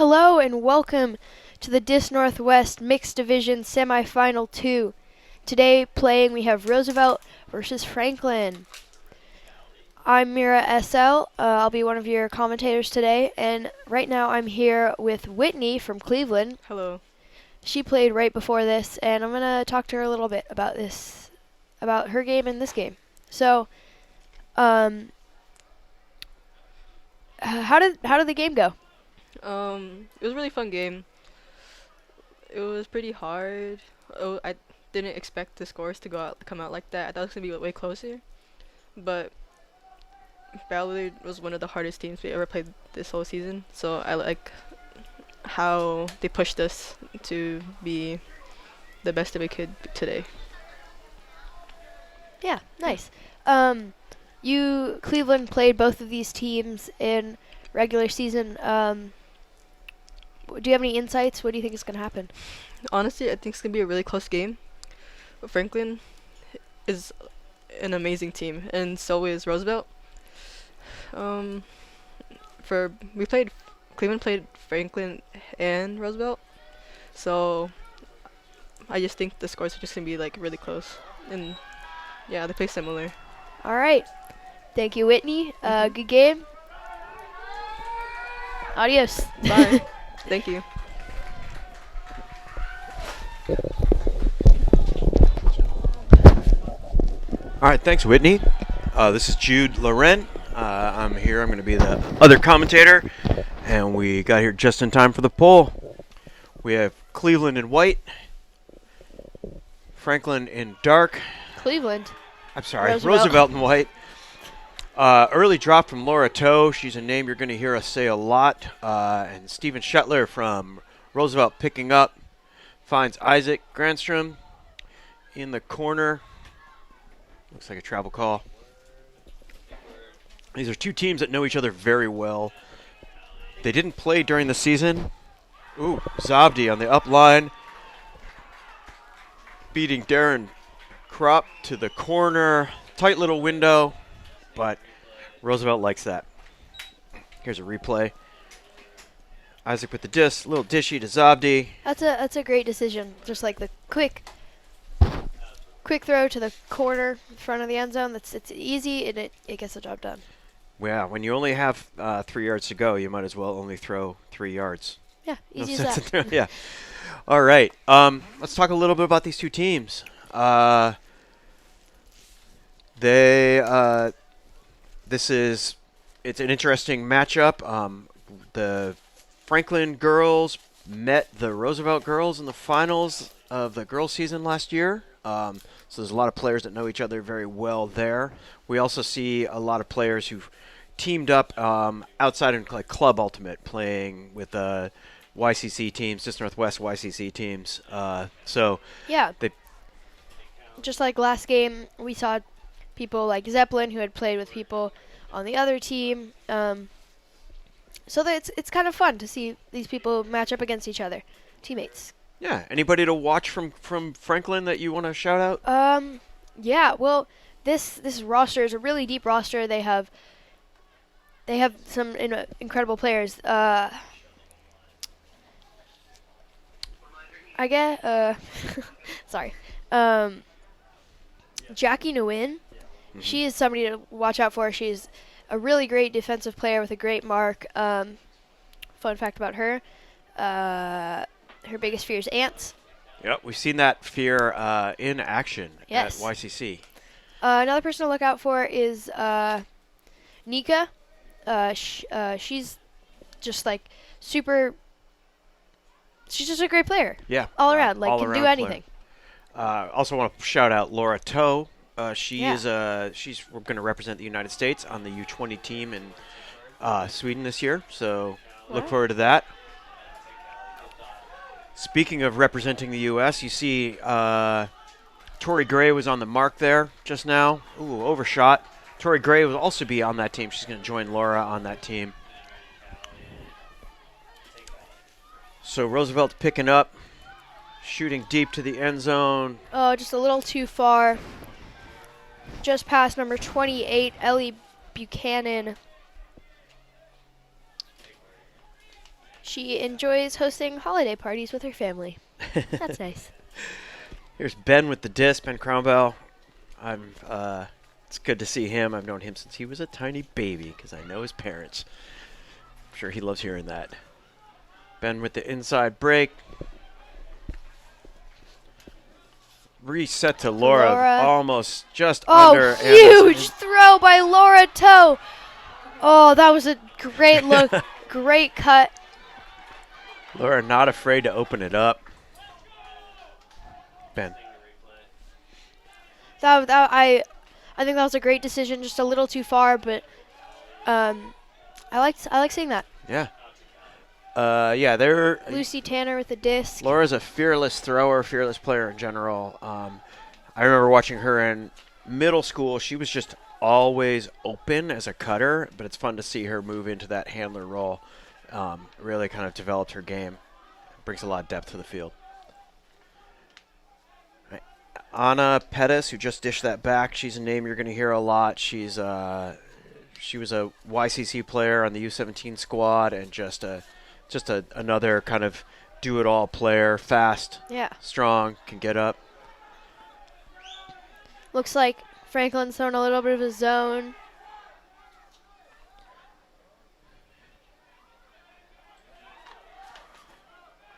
Hello and welcome to the Dis Northwest Mixed Division Semifinal 2. Today playing we have Roosevelt versus Franklin. I'm Mira SL. I'll be one of your commentators today, and right now I'm here with Whitney from Cleveland. Hello. She played right before this, and I'm going to talk to her a little bit about her game and this game. So, how did the game go? It was a really fun game. It was pretty hard. Oh, I didn't expect the scores to come out like that. I thought it was gonna be way closer. But Ballard was one of the hardest teams we ever played this whole season. So I like how they pushed us to be the best that we could today. Yeah, nice. Cleveland played both of these teams in regular season. Do you have any insights? What do you think is going to happen? Honestly, I think it's gonna be a really close game. Franklin is an amazing team, and so is Roosevelt. Um, Cleveland played Franklin and Roosevelt, so I just think the scores are just gonna be like really close, and yeah, they play similar. All right. Thank you, Whitney. Good game. Adios. Bye. Thank you. All right, thanks, Whitney. This is Jude Loren. I'm here. I'm going to be the other commentator, and we got here just in time for the poll. We have Cleveland in white, Franklin in dark. Cleveland. I'm sorry, Roosevelt in white. Early drop from Laura Toe. She's a name you're going to hear us say a lot. And Steven Shetler from Roosevelt picking up. Finds Isaac Granstrom in the corner. Looks like a travel call. These are two teams that know each other very well. They didn't play during the season. Ooh, Zabdi on the up line. Beating Darren Kropp to the corner. Tight little window, but Roosevelt likes that. Here's a replay. Isaac with the disc, little dishy to Zabdi. That's a great decision. Just like the quick throw to the corner in front of the end zone. It's easy and it gets the job done. Yeah, when you only have 3 yards to go, you might as well only throw 3 yards. Yeah, easy No as sense that. in yeah. All right. Let's talk a little bit about these two teams. It's an interesting matchup. The Franklin girls met the Roosevelt girls in the finals of the girls' season last year. So there's a lot of players that know each other very well there. We also see a lot of players who've teamed up outside of like Club Ultimate, playing with YCC teams, just Northwest YCC teams. Yeah. Just like last game, we saw people like Zeppelin who had played with people on the other team. So that it's kind of fun to see these people match up against each other, teammates. Yeah. Anybody to watch from Franklin that you want to shout out? Yeah. Well, this roster is a really deep roster. They have some incredible players. I guess. Sorry. Jackie Nguyen. Mm-hmm. She is somebody to watch out for. She's a really great defensive player with a great mark. Fun fact about her. Her biggest fear is ants. Yep, we've seen that fear in action Yes. at YCC. Another person to look out for is Nika. She's just like super. She's just a great player. Yeah. All around, like all can around do anything. Also want to shout out Laura Toe. We're going to represent the United States on the U20 team in Sweden this year. So look forward to that. Speaking of representing the U.S., you see Tori Gray was on the mark there just now. Ooh, overshot. Tori Gray will also be on that team. She's going to join Laura on that team. So Roosevelt picking up, shooting deep to the end zone. Oh, just a little too far. Just past number 28, Ellie Buchanan. She enjoys hosting holiday parties with her family. That's nice. Here's Ben with the disc, Ben Cromwell. It's good to see him. I've known him since he was a tiny baby because I know his parents. I'm sure he loves hearing that. Ben with the inside break. Reset to Laura. Almost just under. Huge Anderson. throw by Laura Toe. Oh, that was a great look. Great cut. Laura not afraid to open it up. Ben. I think that was a great decision. Just a little too far, but I like seeing that. Yeah. They're Lucy Tanner with the disc. Laura's a fearless thrower, fearless player in general. I remember watching her in middle school. She was just always open as a cutter, but it's fun to see her move into that handler role. Really kind of developed her game. Brings a lot of depth to the field. Right. Anna Pettis, who just dished that back. She's a name you're going to hear a lot. She was a YCC player on the U17 squad and just another kind of do-it-all player. Fast, strong, can get up. Looks like Franklin's throwing a little bit of a zone.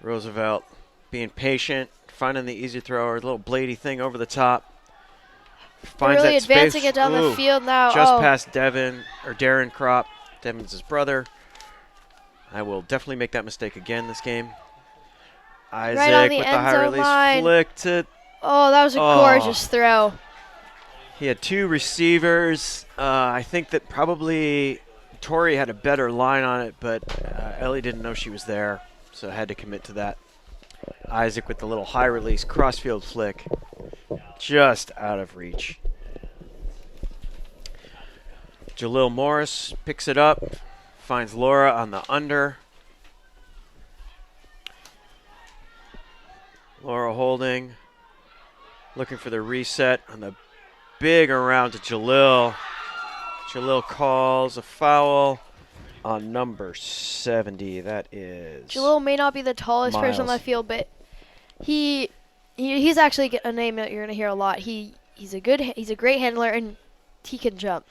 Roosevelt being patient, finding the easy thrower, a little bladey thing over the top. Finds really that advancing space. it down the field now. Just past Darren Kropp. Devin's his brother. I will definitely make that mistake again this game. Isaac right on the with the end high zone release line. flick to. Oh, that was a gorgeous throw. He had two receivers. I think that probably Tori had a better line on it, but Ellie didn't know she was there, so I had to commit to that. Isaac with the little high release crossfield flick. Just out of reach. Jalil Morris picks it up, finds Laura on the under. Laura holding, looking for the reset on the big around to Jalil. Jalil calls a foul on number 70. That is Jalil may not be the tallest person on the field, but he's actually a name that you're going to hear a lot. He's a great handler, and he can jump.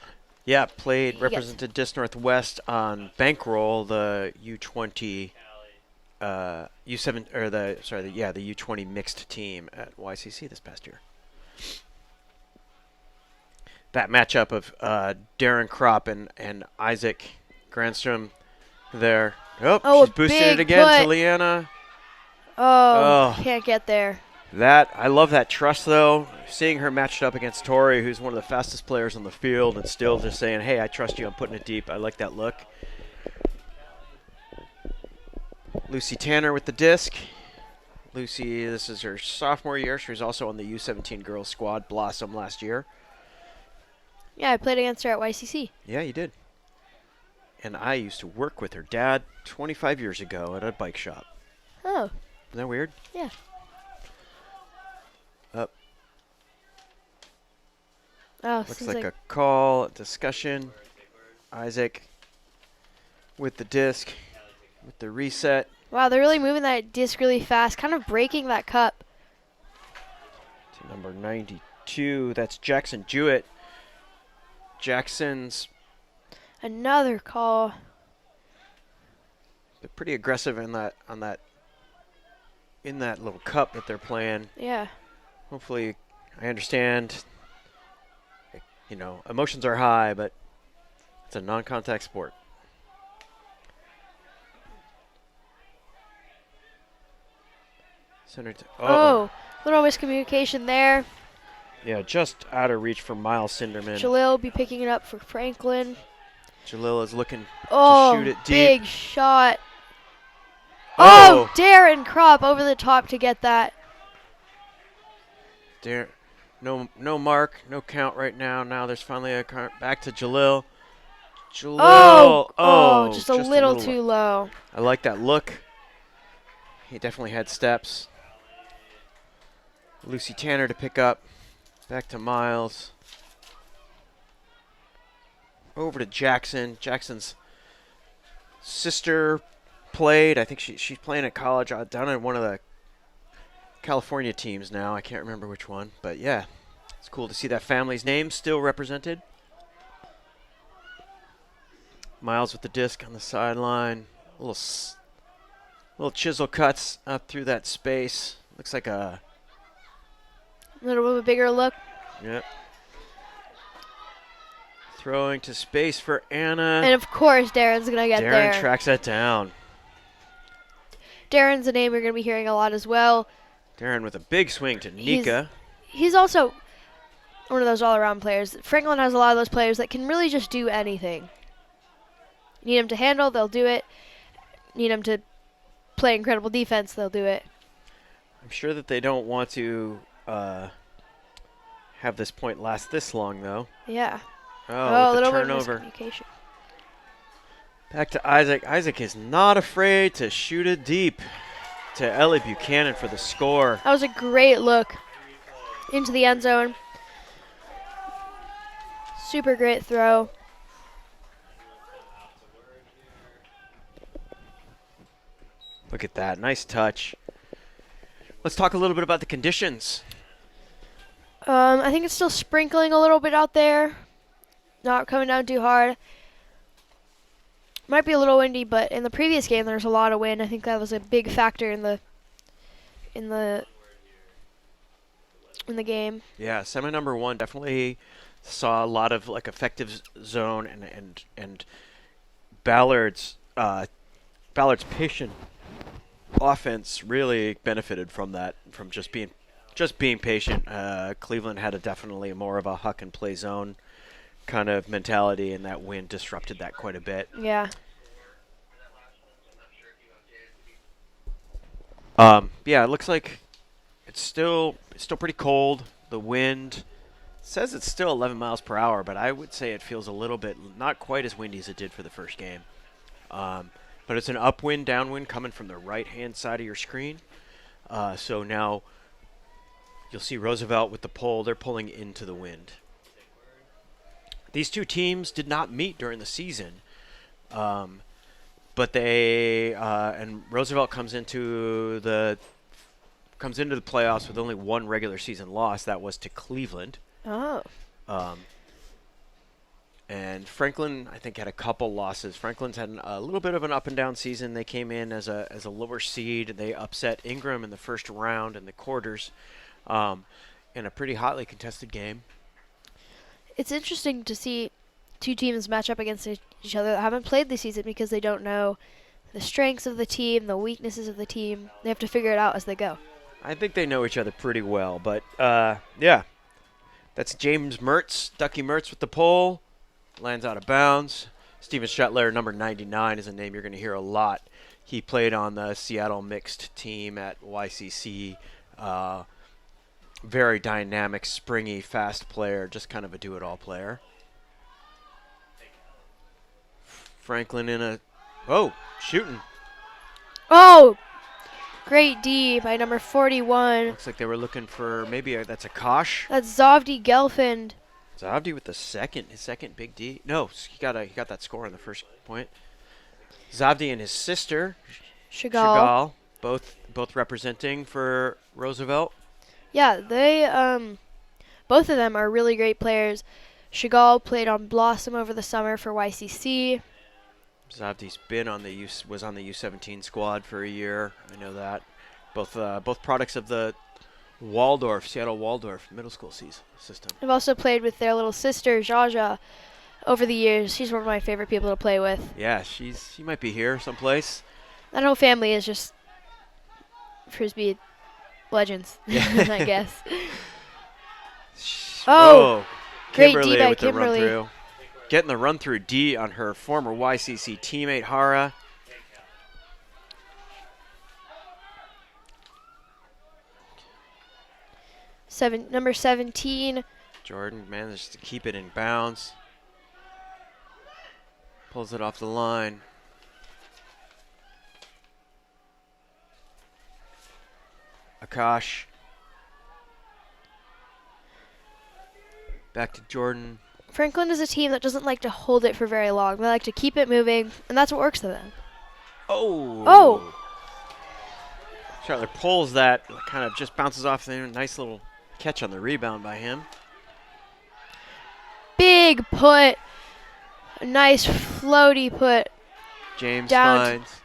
Yeah, represented Dis Northwest on Bankroll, the U20 U7 or the U20 mixed team at YCC this past year. That matchup of Darren Kropp and Isaac Granstrom there. Oh, she's boosted it again to Leanna. Oh, can't get there. I love that trust, though. Seeing her matched up against Tori, who's one of the fastest players on the field, and still just saying, hey, I trust you, I'm putting it deep. I like that look. Lucy Tanner with the disc. Lucy, this is her sophomore year. She was also on the U17 girls squad, Blossom, last year. Yeah, I played against her at YCC. Yeah, you did. And I used to work with her dad 25 years ago at a bike shop. Oh. Isn't that weird? Yeah. Up. Oh, looks like a call, discussion. Isaac with the disc, with the reset. Wow, they're really moving that disc really fast, kind of breaking that cup. To number 92, that's Jackson Jewett. Jackson's another call. They're pretty aggressive in that little cup that they're playing. Yeah. Hopefully, I understand. You know, emotions are high, but it's a non-contact sport. Oh, little miscommunication there. Yeah, just out of reach for Miles Sinderman. Jalil will be picking it up for Franklin. Jalil is looking to shoot it deep. Big shot. Oh, Darren Kropp over the top to get that. No mark, no count right now. Now there's finally a count back to Jalil. Jalil. Just a little too low. I like that look. He definitely had steps. Lucy Tanner to pick up. Back to Miles. Over to Jackson. Jackson's sister played. I think she's playing at college down in one of the California teams now. I can't remember which one, but yeah, it's cool to see that family's name still represented. Miles with the disc on the sideline. Little chisel cuts up through that space. Looks like a little bit of a bigger look. Yep. Throwing to space for Anna. And of course, Darren's going to get there. Darren tracks that down. Darren's a name you're going to be hearing a lot as well. Darren with a big swing to Nika. He's also one of those all-around players. Franklin has a lot of those players that can really just do anything. Need them to handle, they'll do it. Need them to play incredible defense, they'll do it. I'm sure that they don't want to have this point last this long, though. Yeah. Oh, a little turnover. bit of miscommunication. Back to Isaac. Isaac is not afraid to shoot it deep to Ellie Buchanan for the score. That was a great look into the end zone. Super great throw. Look at that. Nice touch. Let's talk a little bit about the conditions. I think it's still sprinkling a little bit out there. Not coming down too hard. Might be a little windy, but in the previous game there's a lot of wind. I think that was a big factor in the game. Yeah, semi number 1 definitely saw a lot of like effective zone and Ballard's patient offense really benefited from that, from just being patient. Cleveland had definitely more of a huck and play zone kind of mentality, and that wind disrupted that quite a bit. Yeah. Yeah, it looks like it's still pretty cold. The wind says it's still 11 miles per hour, but I would say it feels a little bit not quite as windy as it did for the first game. But it's an upwind, downwind coming from the right-hand side of your screen. So now you'll see Roosevelt with the pole. They're pulling into the wind. These two teams did not meet during the season, but they and Roosevelt comes into the playoffs with only one regular season loss. That was to Cleveland. Oh. And Franklin, I think, had a couple losses. Franklin's had a little bit of an up and down season. They came in as a lower seed. They upset Ingram in the first round in the quarters, in a pretty hotly contested game. It's interesting to see two teams match up against each other that haven't played this season because they don't know the strengths of the team, the weaknesses of the team. They have to figure it out as they go. I think they know each other pretty well, but yeah. That's James Mertz, Ducky Mertz with the pole. Lands out of bounds. Steven Shetler, number 99, is a name you're going to hear a lot. He played on the Seattle mixed team at YCC. Very dynamic, springy, fast player, just kind of a do-it-all player. Franklin shooting. Oh! Great D by number 41. Looks like they were looking for that's a Kosh. That's Zavdi Gelfand. Zavdi with his second big D. No, he got that score on the first point. Zavdi and his sister, Chagall. both representing for Roosevelt. Yeah, they both of them are really great players. Chagall played on Blossom over the summer for YCC. Zavdi's was on the U17 squad for a year. I know that. Both products of the Seattle Waldorf middle school system. I've also played with their little sister, Jaja, over the years. She's one of my favorite people to play with. Yeah, she might be here someplace. That whole family is just Frisbee legends, I guess. Oh, great Kimberly D by with Kimberly. The run-through. Getting the run-through D on her former YCC teammate, Hara. Number 17. Jordan managed to keep it in bounds. Pulls it off the line. Akash. Back to Jordan. Franklin is a team that doesn't like to hold it for very long. They like to keep it moving, and that's what works for them. Oh. Oh, Charlotte pulls that, kind of just bounces off there. Nice little catch on the rebound by him. big put. A nice floaty put James down finds.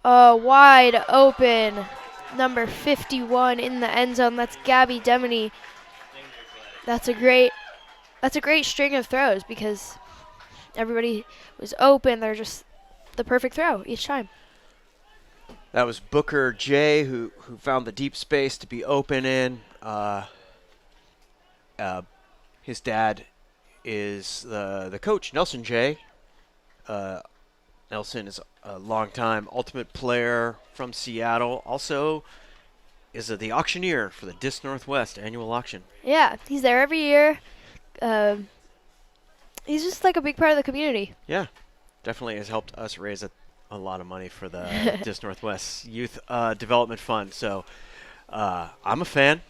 to wide open. Number 51 in the end zone. That's Gabby Demony. That's a great string of throws because everybody was open. They're just the perfect throw each time. That was Booker J who found the deep space to be open in. His dad is the coach, Nelson J. Nelson is a longtime Ultimate player from Seattle. Also is the auctioneer for the Disc Northwest annual auction. Yeah, he's there every year. He's just like a big part of the community. Yeah, definitely has helped us raise a lot of money for the Disc Northwest Youth Development Fund. So I'm a fan.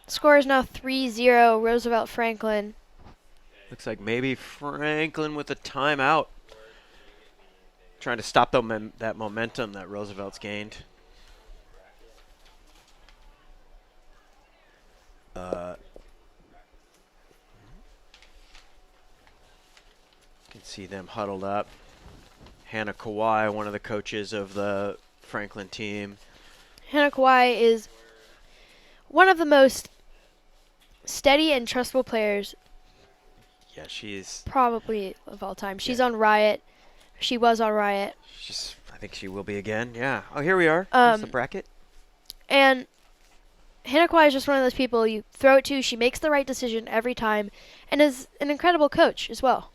Score is now 3-0 Roosevelt Franklin. Looks like maybe Franklin with a timeout. Trying to stop that momentum that Roosevelt's gained. You can see them huddled up. Hannah Kawhi, one of the coaches of the Franklin team. Hannah Kawhi is one of the most steady and trustable players Yeah, she's probably of all time. She's on Riot. She was on Riot. I think she will be again. Yeah. Oh, here we are. Here's the bracket. And Hannah Kawhi is just one of those people you throw it to. She makes the right decision every time and is an incredible coach as well.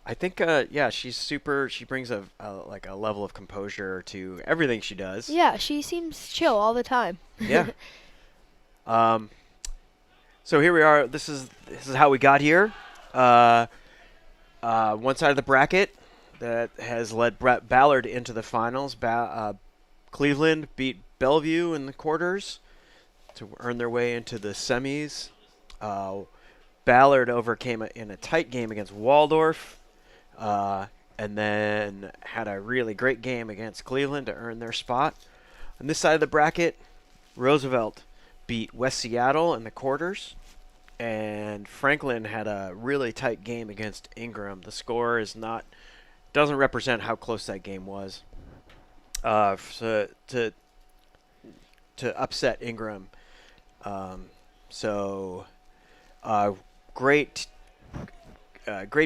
I think, yeah, she's super. She brings a level of composure to everything she does. Yeah, she seems chill all the time. Yeah. So here we are. This is how we got here. One side of the bracket that has led Brett Ballard into the finals. Cleveland beat Bellevue in the quarters to earn their way into the semis. Ballard overcame in a tight game against Waldorf, and then had a really great game against Cleveland to earn their spot. On this side of the bracket, Roosevelt beat West Seattle in the quarters, and Franklin had a really tight game against Ingram. The score doesn't represent how close that game was. So to upset Ingram. Great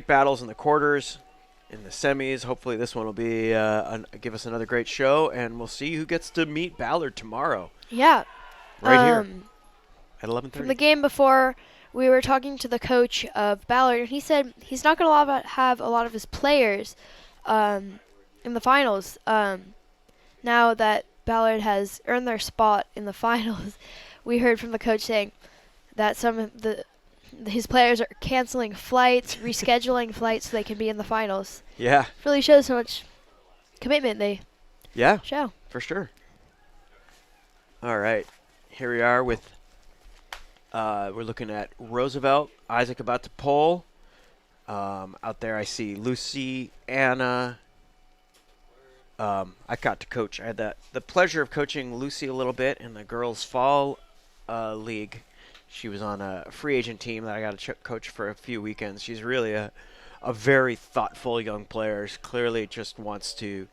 battles in the quarters, in the semis. Hopefully this one will be give us another great show, and we'll see who gets to meet Ballard tomorrow. Yeah. Right here at 11:30. From the game before, we were talking to the coach of Ballard, and he said he's not going to have a lot of his players in the finals. Now that Ballard has earned their spot in the finals, we heard from the coach saying that some of his players are canceling flights, rescheduling flights so they can be in the finals. Yeah. Really shows how much commitment they show. For sure. All right. Here we are with we're looking at Roosevelt. Isaac about to pull. Out there I see Lucy, Anna. I got to coach. I had the pleasure of coaching Lucy a little bit in the girls' fall league. She was on a free agent team that I got to coach for a few weekends. She's really a very thoughtful young player. She clearly just wants to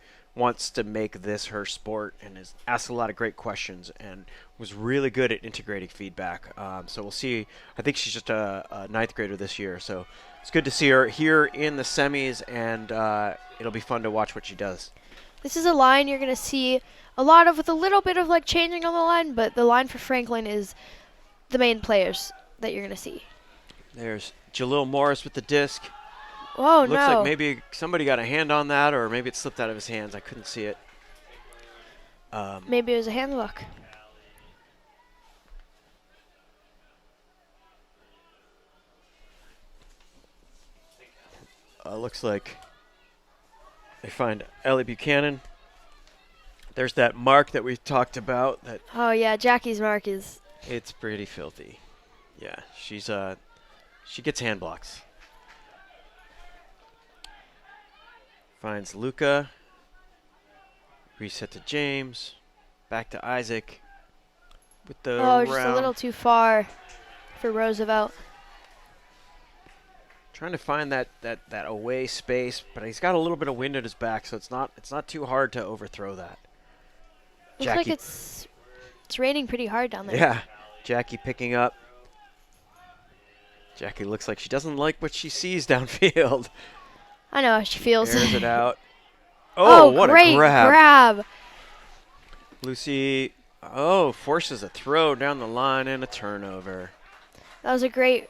make this her sport and has asked a lot of great questions and was really good at integrating feedback. So we'll see. I think she's just a ninth grader this year. So it's good to see her here in the semis, and it'll be fun to watch what she does. This is a line you're going to see a lot of with a little bit of like changing on the line, but the line for Franklin is the main players that you're going to see. There's Jalil Morris with the disc. Oh, Looks no. like maybe somebody got a hand on that, or maybe it slipped out of his hands. I couldn't see it. Maybe it was a hand look. Looks like they find Ellie Buchanan. There's that mark that we talked about. Oh, yeah, Jackie's mark is... It's pretty filthy. Yeah, she gets hand blocks. Finds Luca. Reset to James. Back to Isaac. With the Oh, just a little too far for Roosevelt. Trying to find that away space, but he's got a little bit of wind at his back, so it's not too hard to overthrow that. Looks like it's raining pretty hard down there. Yeah, Jackie picking up. Jackie looks like she doesn't like what she sees downfield. I know how she feels. Airs it out. Oh, what great a grab. grab. Lucy, forces a throw down the line and a turnover. That was a great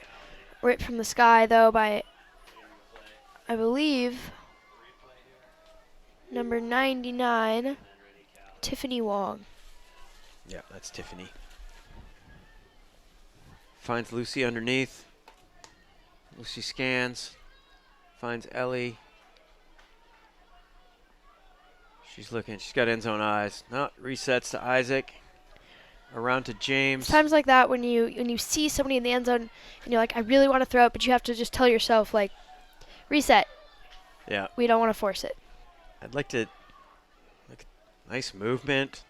rip from the sky, though, by, I believe, number 99, Tiffany Wong. Yeah, that's Tiffany. Finds Lucy underneath. Lucy scans. Finds Ellie. She's looking. She's got end zone eyes. No, resets to Isaac. Around to James. Times like that when you see somebody in the end zone and you're like, I really want to throw it, but you have to just tell yourself, like, reset. Yeah. We don't want to force it. I'd like to. Nice movement.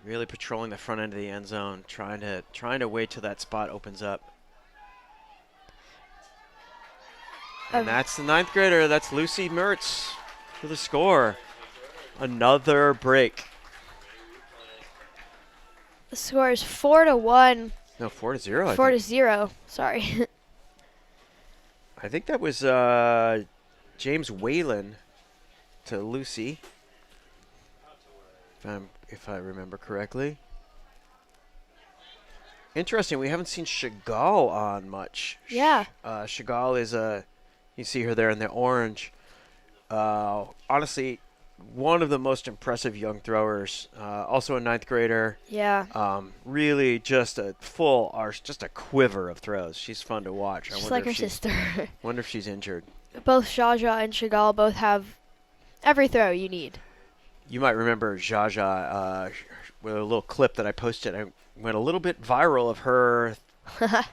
Really patrolling the front end of the end zone, trying to wait till that spot opens up. And that's the 9th grader. That's Lucy Mertz for the score. Another break. The score is 4-1. No, 4-0. 4-0. Sorry. I think that was James Whalen to Lucy, if I remember correctly. Interesting. We haven't seen Chagall on much. Yeah. Chagall is you see her there in the orange. Honestly, one of the most impressive young throwers. Also a 9th grader. Yeah. Really just a full arse, just a quiver of throws. She's fun to watch. Just like her sister. Wonder if she's injured. Both Jaja and Chagall both have every throw you need. You might remember Jaja with a little clip that I posted. I went a little bit viral of her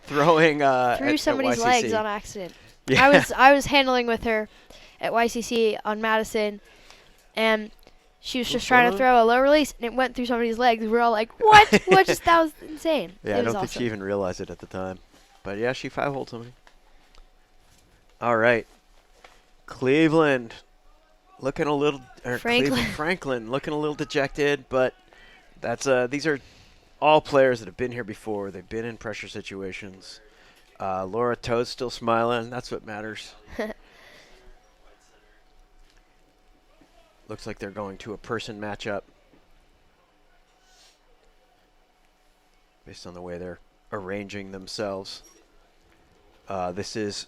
throwing through somebody's at YCC. Legs on accident. Yeah. I was handling with her at YCC on Madison, and she was just trying to throw a low release, and it went through somebody's legs. We were all like, "What? What? That was insane." Yeah, it I was don't think she even realized it at the time, but yeah, she fouled somebody. All right, Cleveland looking a little. Franklin looking a little dejected, but that's these are all players that have been here before. They've been in pressure situations. Laura Toad's still smiling. That's what matters. Looks like they're going to a person matchup based on the way they're arranging themselves. This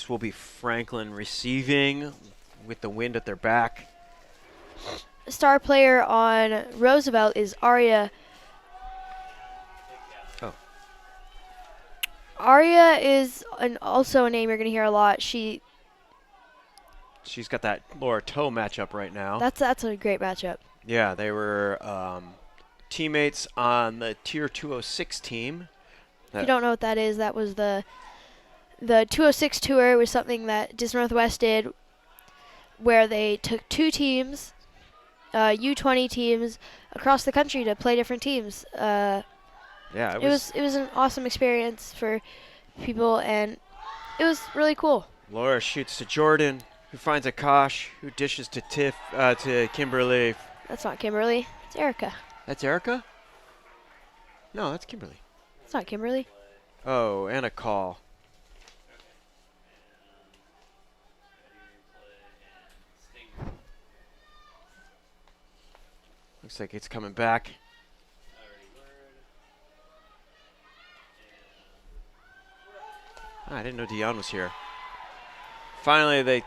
will be Franklin receiving with the wind at their back. Star player on Roosevelt is Aria. Oh. Aria is also a name you're going to hear a lot. She's got that Laura Toe matchup right now. That's a great matchup. Yeah, they were teammates on the Tier 206 team. If you don't know what that is, that was the 206 tour. Was something that DiscNW did, where they took 2 teams, U20 teams, across the country to play different teams. Yeah, it was an awesome experience for people, and it was really cool. Laura shoots to Jordan, who finds Akash, who dishes to Kimberly. That's not Kimberly. It's Erica. That's Erica? No, that's Kimberly. It's not Kimberly. Oh, and a call. Looks like it's coming back. I didn't know Dion was here. Finally,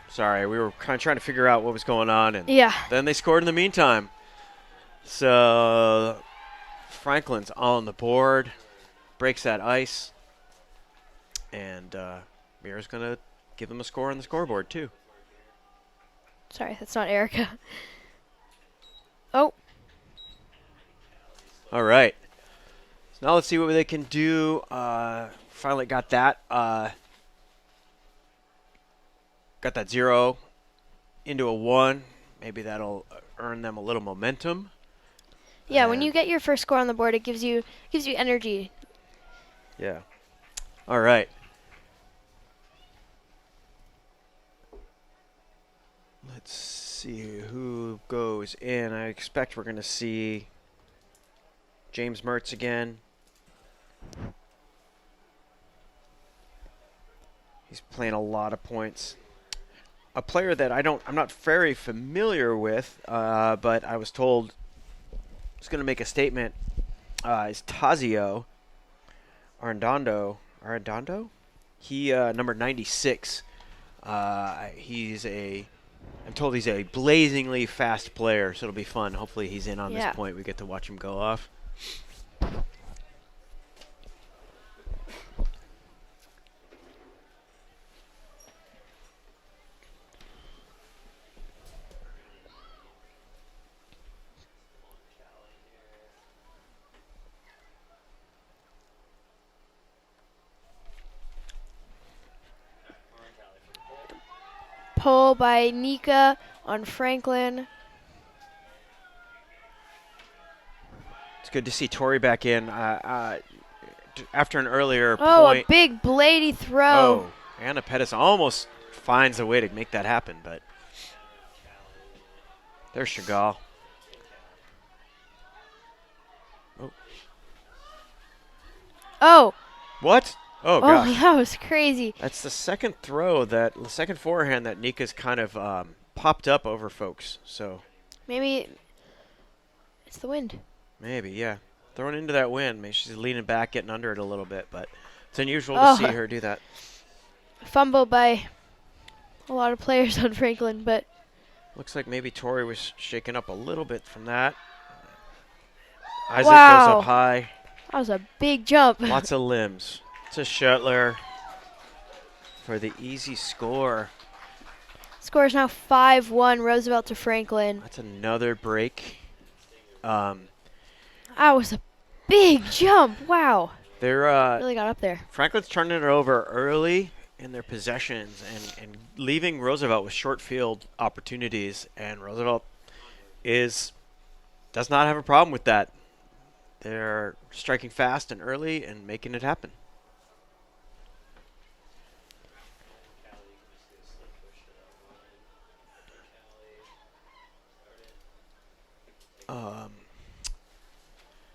Sorry, we were kind of trying to figure out what was going on, and then they scored in the meantime. So Franklin's on the board, breaks that ice, and Mira's going to give them a score on the scoreboard, too. Sorry, that's not Erica. Oh. All right. So now let's see what they can do finally got that. Got that 0 into a 1. Maybe that'll earn them a little momentum. Yeah, when And- you get your first score on the board, it gives you energy. Yeah. All right. Let's see who goes in. I expect we're going to see James Mertz again. He's playing a lot of points. A player that I'm not very familiar with, but I was told is going to make a statement is Tazio Arredondo. Arredondo? He number 96. I'm told he's a blazingly fast player, so it'll be fun. Hopefully he's in on Yeah. this point. We get to watch him go off. Pull by Nika on Franklin. It's good to see Tori back in. After an earlier Oh, point. a big bladey throw. Oh, Anna Pettis almost finds a way to make that happen, but there's Chagall. Oh. What? Oh, Oh, gosh. that was crazy. That's the second second forehand that Nika's kind of popped up over folks. So Maybe it's the wind. maybe, yeah. Throwing into that wind. Maybe she's leaning back, getting under it a little bit, but it's unusual to Oh. see her do that. Fumble by a lot of players on Franklin, but Looks like maybe Tori was shaken up a little bit from that. Isaac goes Wow. up high. that was a big jump. Lots of limbs. It's a Shuttler for the easy score. Score is now 5-1, Roosevelt to Franklin. That's another break. That was a big jump. Wow. They're Really got up there. Franklin's turning it over early in their possessions and leaving Roosevelt with short field opportunities, and Roosevelt does not have a problem with that. They're striking fast and early and making it happen.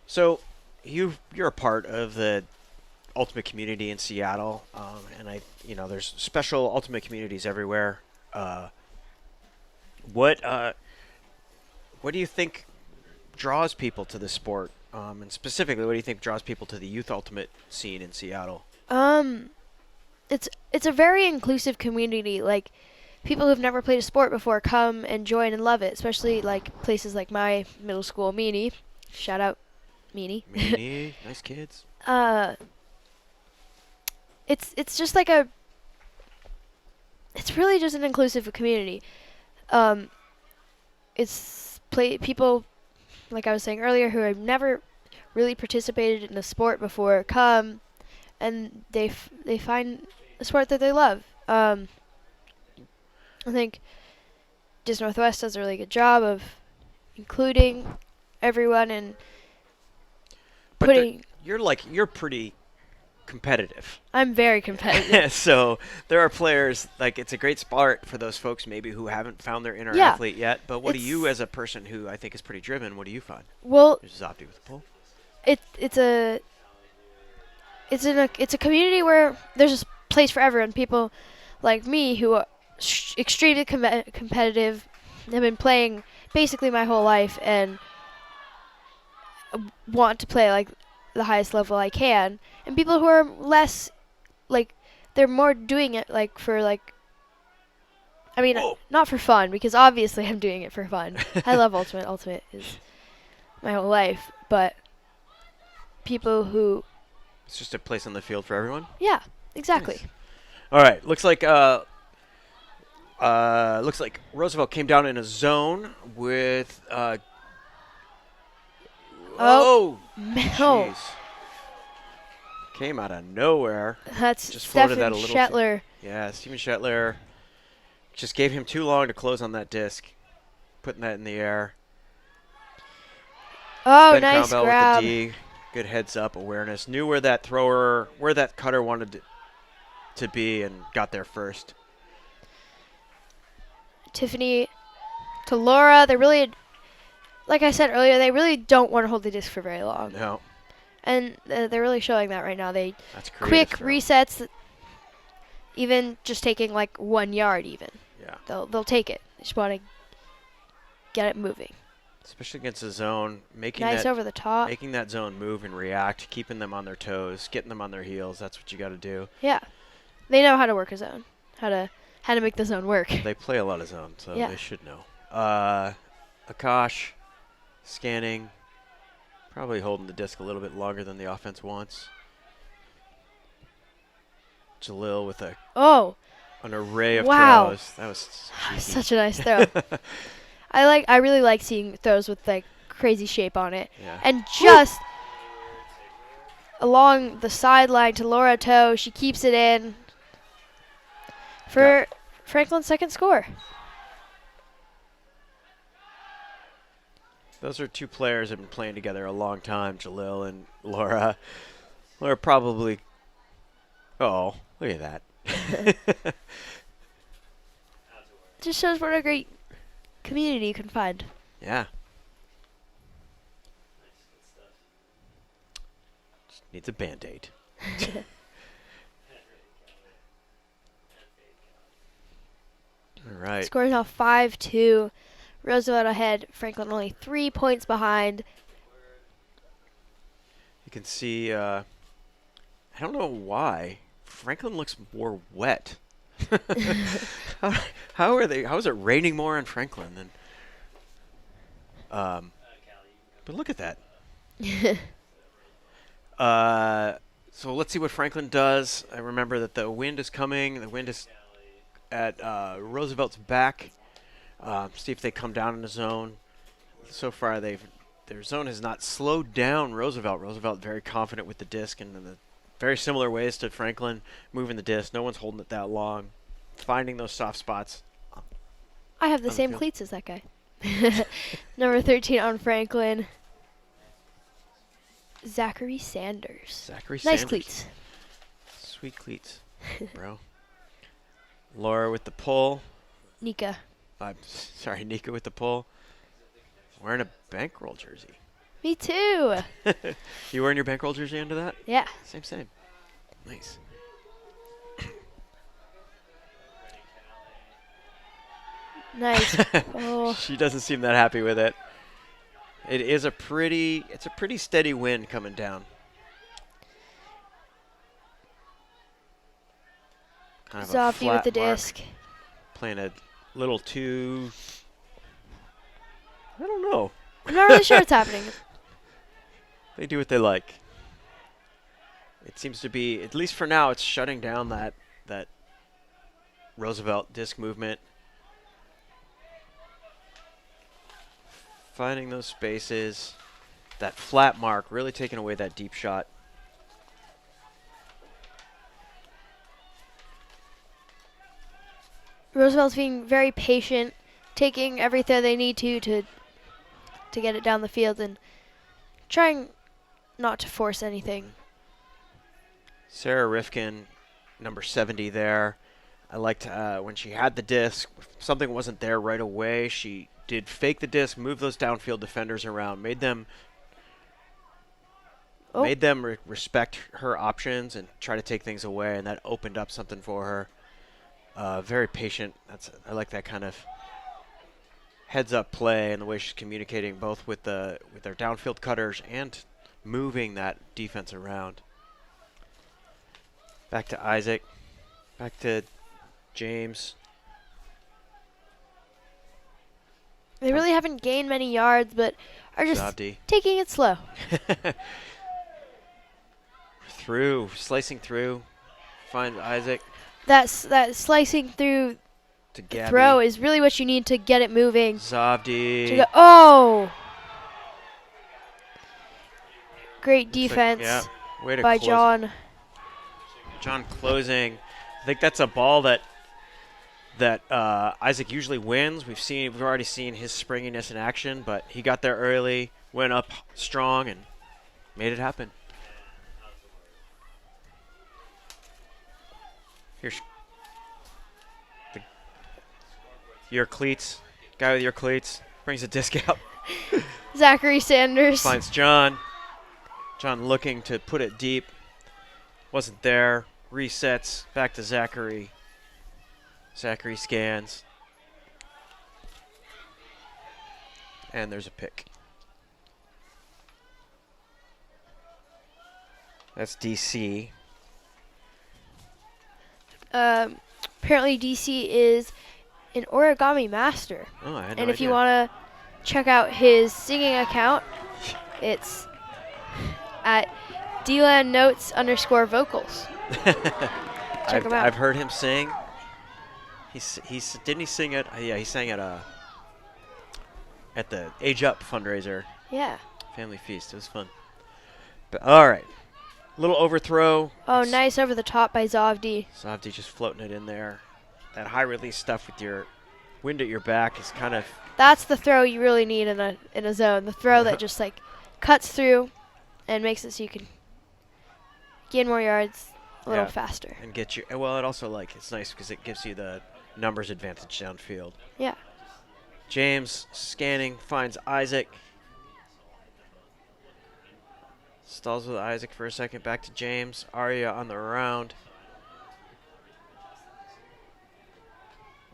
So you're a part of the Ultimate community in Seattle, and there's special Ultimate communities everywhere. What do you think draws people to the sport, and specifically, what do you think draws people to the youth Ultimate scene in Seattle? It's a very inclusive community. Like, people who've never played a sport before come and join and love it, especially like places like my middle school, Meany. Shout out, Meany. Meany, nice kids. It's just like it's really just an inclusive community. It's people, like I was saying earlier, who have never really participated in a sport before come, and they find a sport that they love. I think Dis Northwest does a really good job of including everyone and But putting. you're pretty competitive. I'm very competitive. So there are players, like, it's a great sport for those folks maybe who haven't found their inner Yeah. athlete yet. But what do It's- you, as a person who I think is pretty driven, what do you find? Well, There's Zopti with the pull. it's a community where there's a place for everyone. People like me who are extremely competitive, have been playing basically my whole life and want to play like the highest level I can, and people who are less, like, they're more doing it like for like, I mean, Whoa. not for fun, because obviously I'm doing it for fun. I love Ultimate. Ultimate is my whole life, but people who, It's just a place on the field for everyone. yeah, exactly. Nice. All right, looks like Roosevelt came down in a zone with Oh. oh, No. jeez. came out of nowhere. That's Just floated that Stefan a little Shetler. Yeah, Steven Shetler just gave him too long to close on that disc, putting that in the air. Oh, Ben nice Crowbell grab. with the D. Good heads-up awareness. Knew where that cutter wanted to be and got there first. Tiffany to Laura. They really, like I said earlier, they really don't want to hold the disc for very long. No, And they're really showing that right now. They that's quick creative throw. resets, even just taking like 1 yard even. Yeah. They'll take it. They just want to get it moving. Especially against the zone, making Nice over the top. making that zone move and react, keeping them on their toes, getting them on their heels. That's what you got to do. Yeah. They know how to work a zone. How to make the zone work. They play a lot of zone, so Yeah. they should know. Akash scanning, probably holding the disc a little bit longer than the offense wants. Jalil with an array of Wow. throws. That was cheeky. Such a nice throw. I really like seeing throws with like crazy shape on it. Yeah. And just along the sideline to Laura Toe, she keeps it in for Franklin's second score. Those are two players that have been playing together a long time, Jalil and Laura. Laura probably. Oh, look at that. Just shows what a great community you can find. Yeah. Just needs a Band-Aid. All right. Score is now 5-2. Roosevelt ahead. Franklin only 3 points behind. You can see, I don't know why, Franklin looks more wet. How is it raining more on Franklin than, but look at that. So let's see what Franklin does. I remember that the wind is coming. The wind is at Roosevelt's back. See if they come down in the zone. So far, their zone has not slowed down Roosevelt. Roosevelt very confident with the disc and in the very similar ways to Franklin, moving the disc. No one's holding it that long, finding those soft spots. I have the On the same field. cleats as that guy. Number 13 on Franklin. Zachary Sanders. Zachary Nice Sanders. cleats. Sweet cleats, bro. Laura with the pull. Nika. I'm sorry, Nika with the pull. Wearing a bankroll jersey. Me too. You wearing your bankroll jersey under that? Yeah. Same. Nice. Nice. Oh. She doesn't seem that happy with it. It's a pretty steady wind coming down. Kind of a Zofty with flat the mark. disc. Playing a little too. I don't know. I'm not really sure what's happening. They do what they like. It seems to be, at least for now, it's shutting down that Roosevelt disc movement. Finding those spaces. That flat mark, really taking away that deep shot. Roosevelt's being very patient, taking every throw they need to get it down the field and trying not to force anything. Sarah Rifkin, number 70 there. I liked when she had the disc, if something wasn't there right away, she did fake the disc, move those downfield defenders around, made them respect her options and try to take things away, and that opened up something for her. Very patient. I like that kind of heads-up play and the way she's communicating both with their downfield cutters and moving that defense around. Back to Isaac. Back to James. They really haven't gained many yards, but are just Zabdi. taking it slow. Slicing through. Find Isaac That slicing through to Gabby. throw is really what you need to get it moving. Zabdi. To go, oh! Great Looks like- defense yeah, way to by close. John. John closing. I think that's a ball that Isaac usually wins. We've already seen his springiness in action, but he got there early, went up strong, and made it happen. Here's your cleats. Guy with your cleats brings a disc out. Zachary Sanders. Finds John. John looking to put it deep. Wasn't there. Resets. Back to Zachary. Zachary scans. And there's a pick. That's DC. Apparently DC is an origami master. Oh, I had no And if you idea. want to check out his singing account, it's at DLandNotes_vocals. Check him out. I've heard him sing. Didn't he sing at? Yeah, he sang at the Age Up fundraiser. Yeah. Family feast. It was fun. But all right, little overthrow. Oh, It's nice over the top by Zavdi. Zavdi just floating it in there. That high release stuff with your wind at your back is kind of. That's the throw you really need in a zone. The throw that just like cuts through and makes it so you can gain more yards a little Yeah. faster. And get you. Well, it also it's nice because it gives you the numbers advantage downfield. Yeah. James scanning finds Isaac. Stalls with Isaac for a second. Back to James. Arya on the round.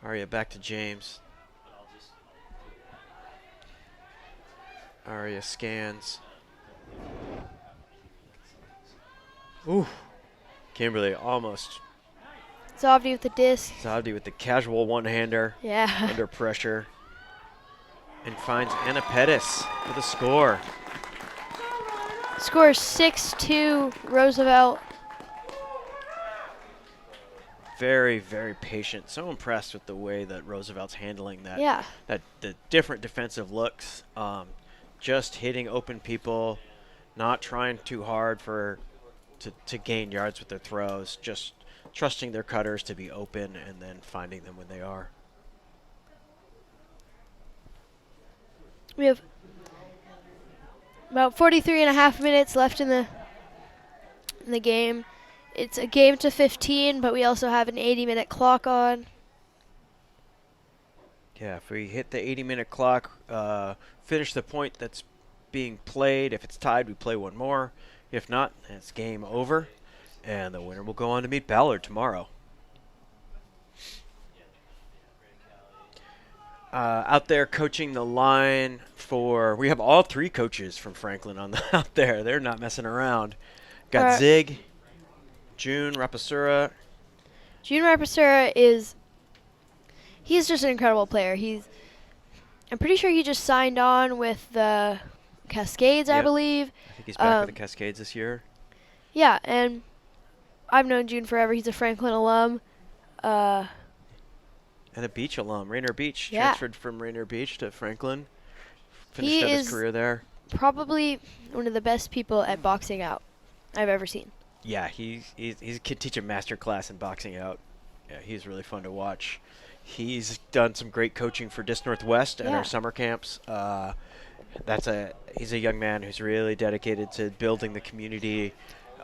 Arya back to James. Arya scans. Ooh. Kimberly almost. Zavdi with the disc. Zavdi with the casual one-hander Yeah. under pressure. And finds Anna Pettis with a score. Score 6-2 Roosevelt. Very, very patient. So impressed with the way that Roosevelt's handling that. Yeah. The different defensive looks. Just hitting open people, not trying too hard to gain yards with their throws. Just trusting their cutters to be open and then finding them when they are. We have about 43.5 minutes left in the game. It's a game to 15, but we also have an 80-minute clock on. Yeah, if we hit the 80-minute clock, finish the point that's being played. If it's tied, we play one more. If not, it's game over. And the winner will go on to meet Ballard tomorrow. Out there coaching the line we have all three coaches from Franklin out there. They're not messing around. Got Zig, June Rapasura. June Rapasura he's just an incredible player. I'm pretty sure he just signed on with the Cascades, I Yep. believe. I think he's back with the Cascades this year. Yeah, and I've known June forever. He's a Franklin alum. And a Beach alum, Rainier Beach. Yeah. Transferred from Rainier Beach to Franklin. Finished out his career there. Probably one of the best people at boxing out I've ever seen. Yeah, he could teach a master class in boxing out. Yeah, he's really fun to watch. He's done some great coaching for Disc Northwest at our summer camps. He's a young man who's really dedicated to building the community,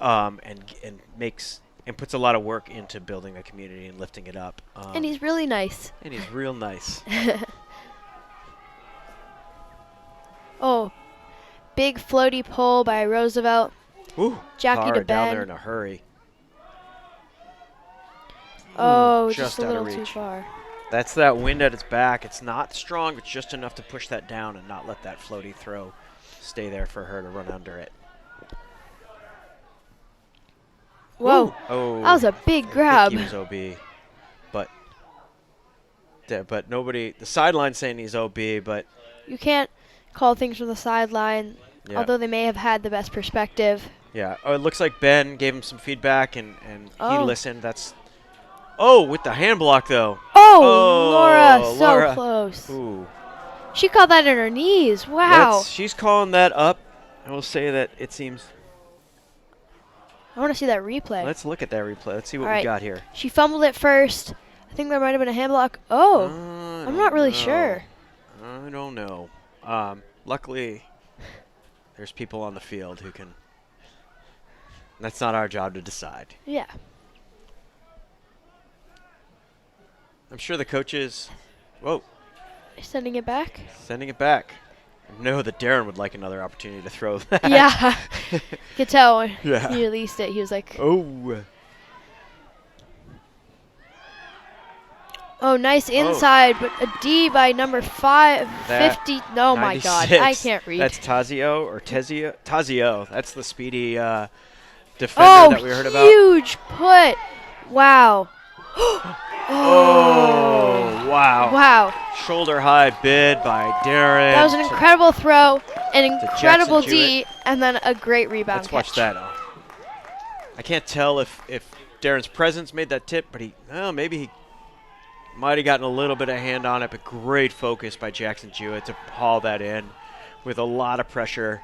and puts a lot of work into building the community and lifting it up. And he's really nice. And he's real nice. Oh, big floaty pull by Roosevelt. Ooh, Jackie Clara to down Ben. there in a hurry. Oh, just just a out of little too reach. far. That's that wind at its back. It's not strong, but just enough to push that down and not let that floaty throw stay there for her to run under it. Whoa, Ooh. Oh, that was a big I grab. think he was OB, but nobody. The sideline's saying he's OB, but You can't call things from the sideline, yeah, although they may have had the best perspective. yeah. Oh, it looks like Ben gave him some feedback and he Oh. listened. With the hand block though. Oh, Laura, so Laura. close. Ooh. She caught that in her knees. Wow. She's calling that up. I will say that it seems. I want to see that replay. Let's look at that replay. Let's see what All we right. got here. She fumbled it first. I think there might have been a hand block. Oh, I I'm don't not really know. sure. I don't know. Luckily, there's people on the field who can. That's not our job to decide. Yeah. I'm sure the coaches. Whoa, Sending it back. sending it back. I know that Darren would like another opportunity to throw that. Yeah. Could tell when Yeah. he released it. He was like, Oh. oh, nice inside, but a D by number 50. Oh, my God. 96. I can't read. That's Tazio or Tezio. Tazio. That's the speedy defender Oh, that we heard about. huge put. Wow. Oh, wow. Wow. Shoulder high bid by Darren. That was an incredible throw, an incredible Jackson D, and then a great rebound Let's watch catch. that. I can't tell if Darren's presence made that tip, but maybe he might have gotten a little bit of hand on it, but great focus by Jackson Jewett to haul that in with a lot of pressure.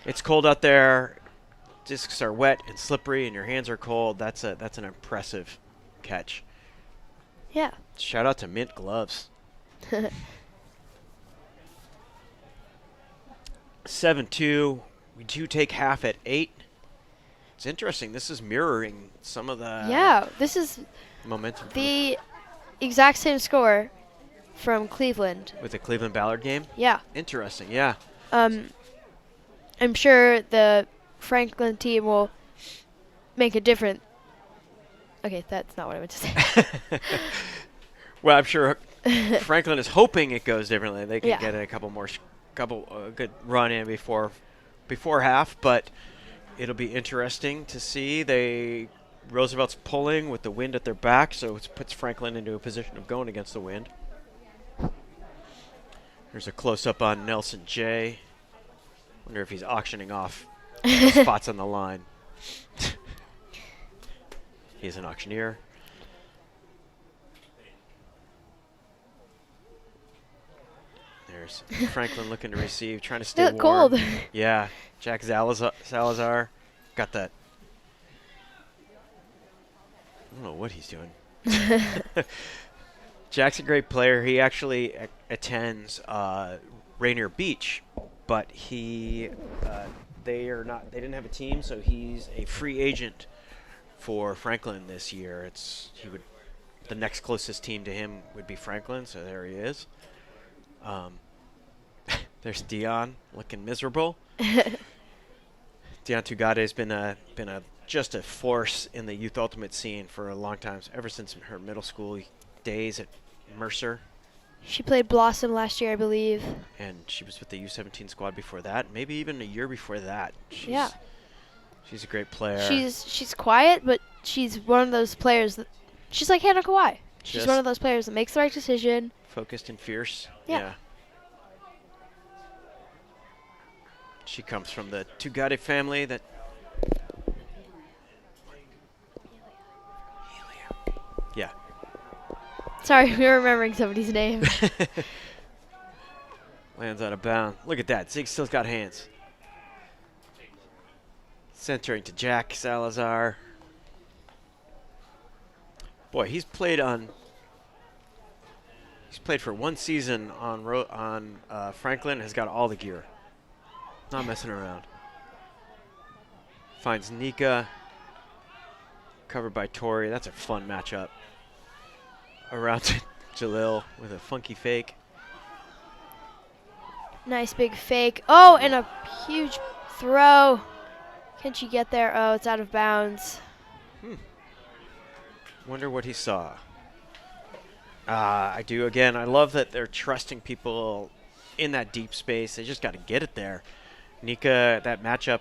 It's cold out there. Discs are wet and slippery, and your hands are cold. That's an impressive catch. Yeah. Shout out to Mint Gloves. 7-2. We do take half at 8. It's interesting. This is mirroring some of the Yeah, this is momentum the exact same score from Cleveland. with the Cleveland Ballard game. Yeah. Interesting. Yeah. I'm sure the Franklin team will make a different. Okay, that's not what I meant to say. Well, I'm sure Franklin is hoping it goes differently. They can Yeah. get a couple good run in before half, but it'll be interesting to see. Roosevelt's pulling with the wind at their back, so it puts Franklin into a position of going against the wind. There's a close-up on Nelson J. Wonder if he's auctioning off spots on the line. He's an auctioneer. There's Franklin looking to receive, trying to stay They look warm. cold. Yeah, Jack Salazar got that. I don't know what he's doing. Jack's a great player. He actually attends Rainier Beach, but they didn't have a team, so he's a free agent for Franklin this year. The next closest team to him would be Franklin, so there he is. There's Dion looking miserable. Dion Tugade's been just a force in the youth ultimate scene for a long time, ever since her middle school days at Mercer. She played Blossom last year, I believe. And she was with the U17 squad before that, maybe even a year before that. Yeah. She's a great player. She's quiet, but she's one of those players that she's like Hannah Kawhi. She's Just one of those players that makes the right decision. focused and fierce. Yeah. She comes from the Tugade family that. Yeah. Sorry, we were remembering somebody's name. Lands out of bounds. Look at that. Zig still's got hands. Centering to Jack Salazar. Boy, he's played for one season on Franklin. Has got all the gear. Not messing around. Finds Nika. Covered by Tori. That's a fun matchup. Around to Jalil with a funky fake. Nice big fake. Oh, and a huge throw. Can she get there? Oh, it's out of bounds. Wonder what he saw. I do. Again, I love that they're trusting people in that deep space. They just got to get it there. Nika, that matchup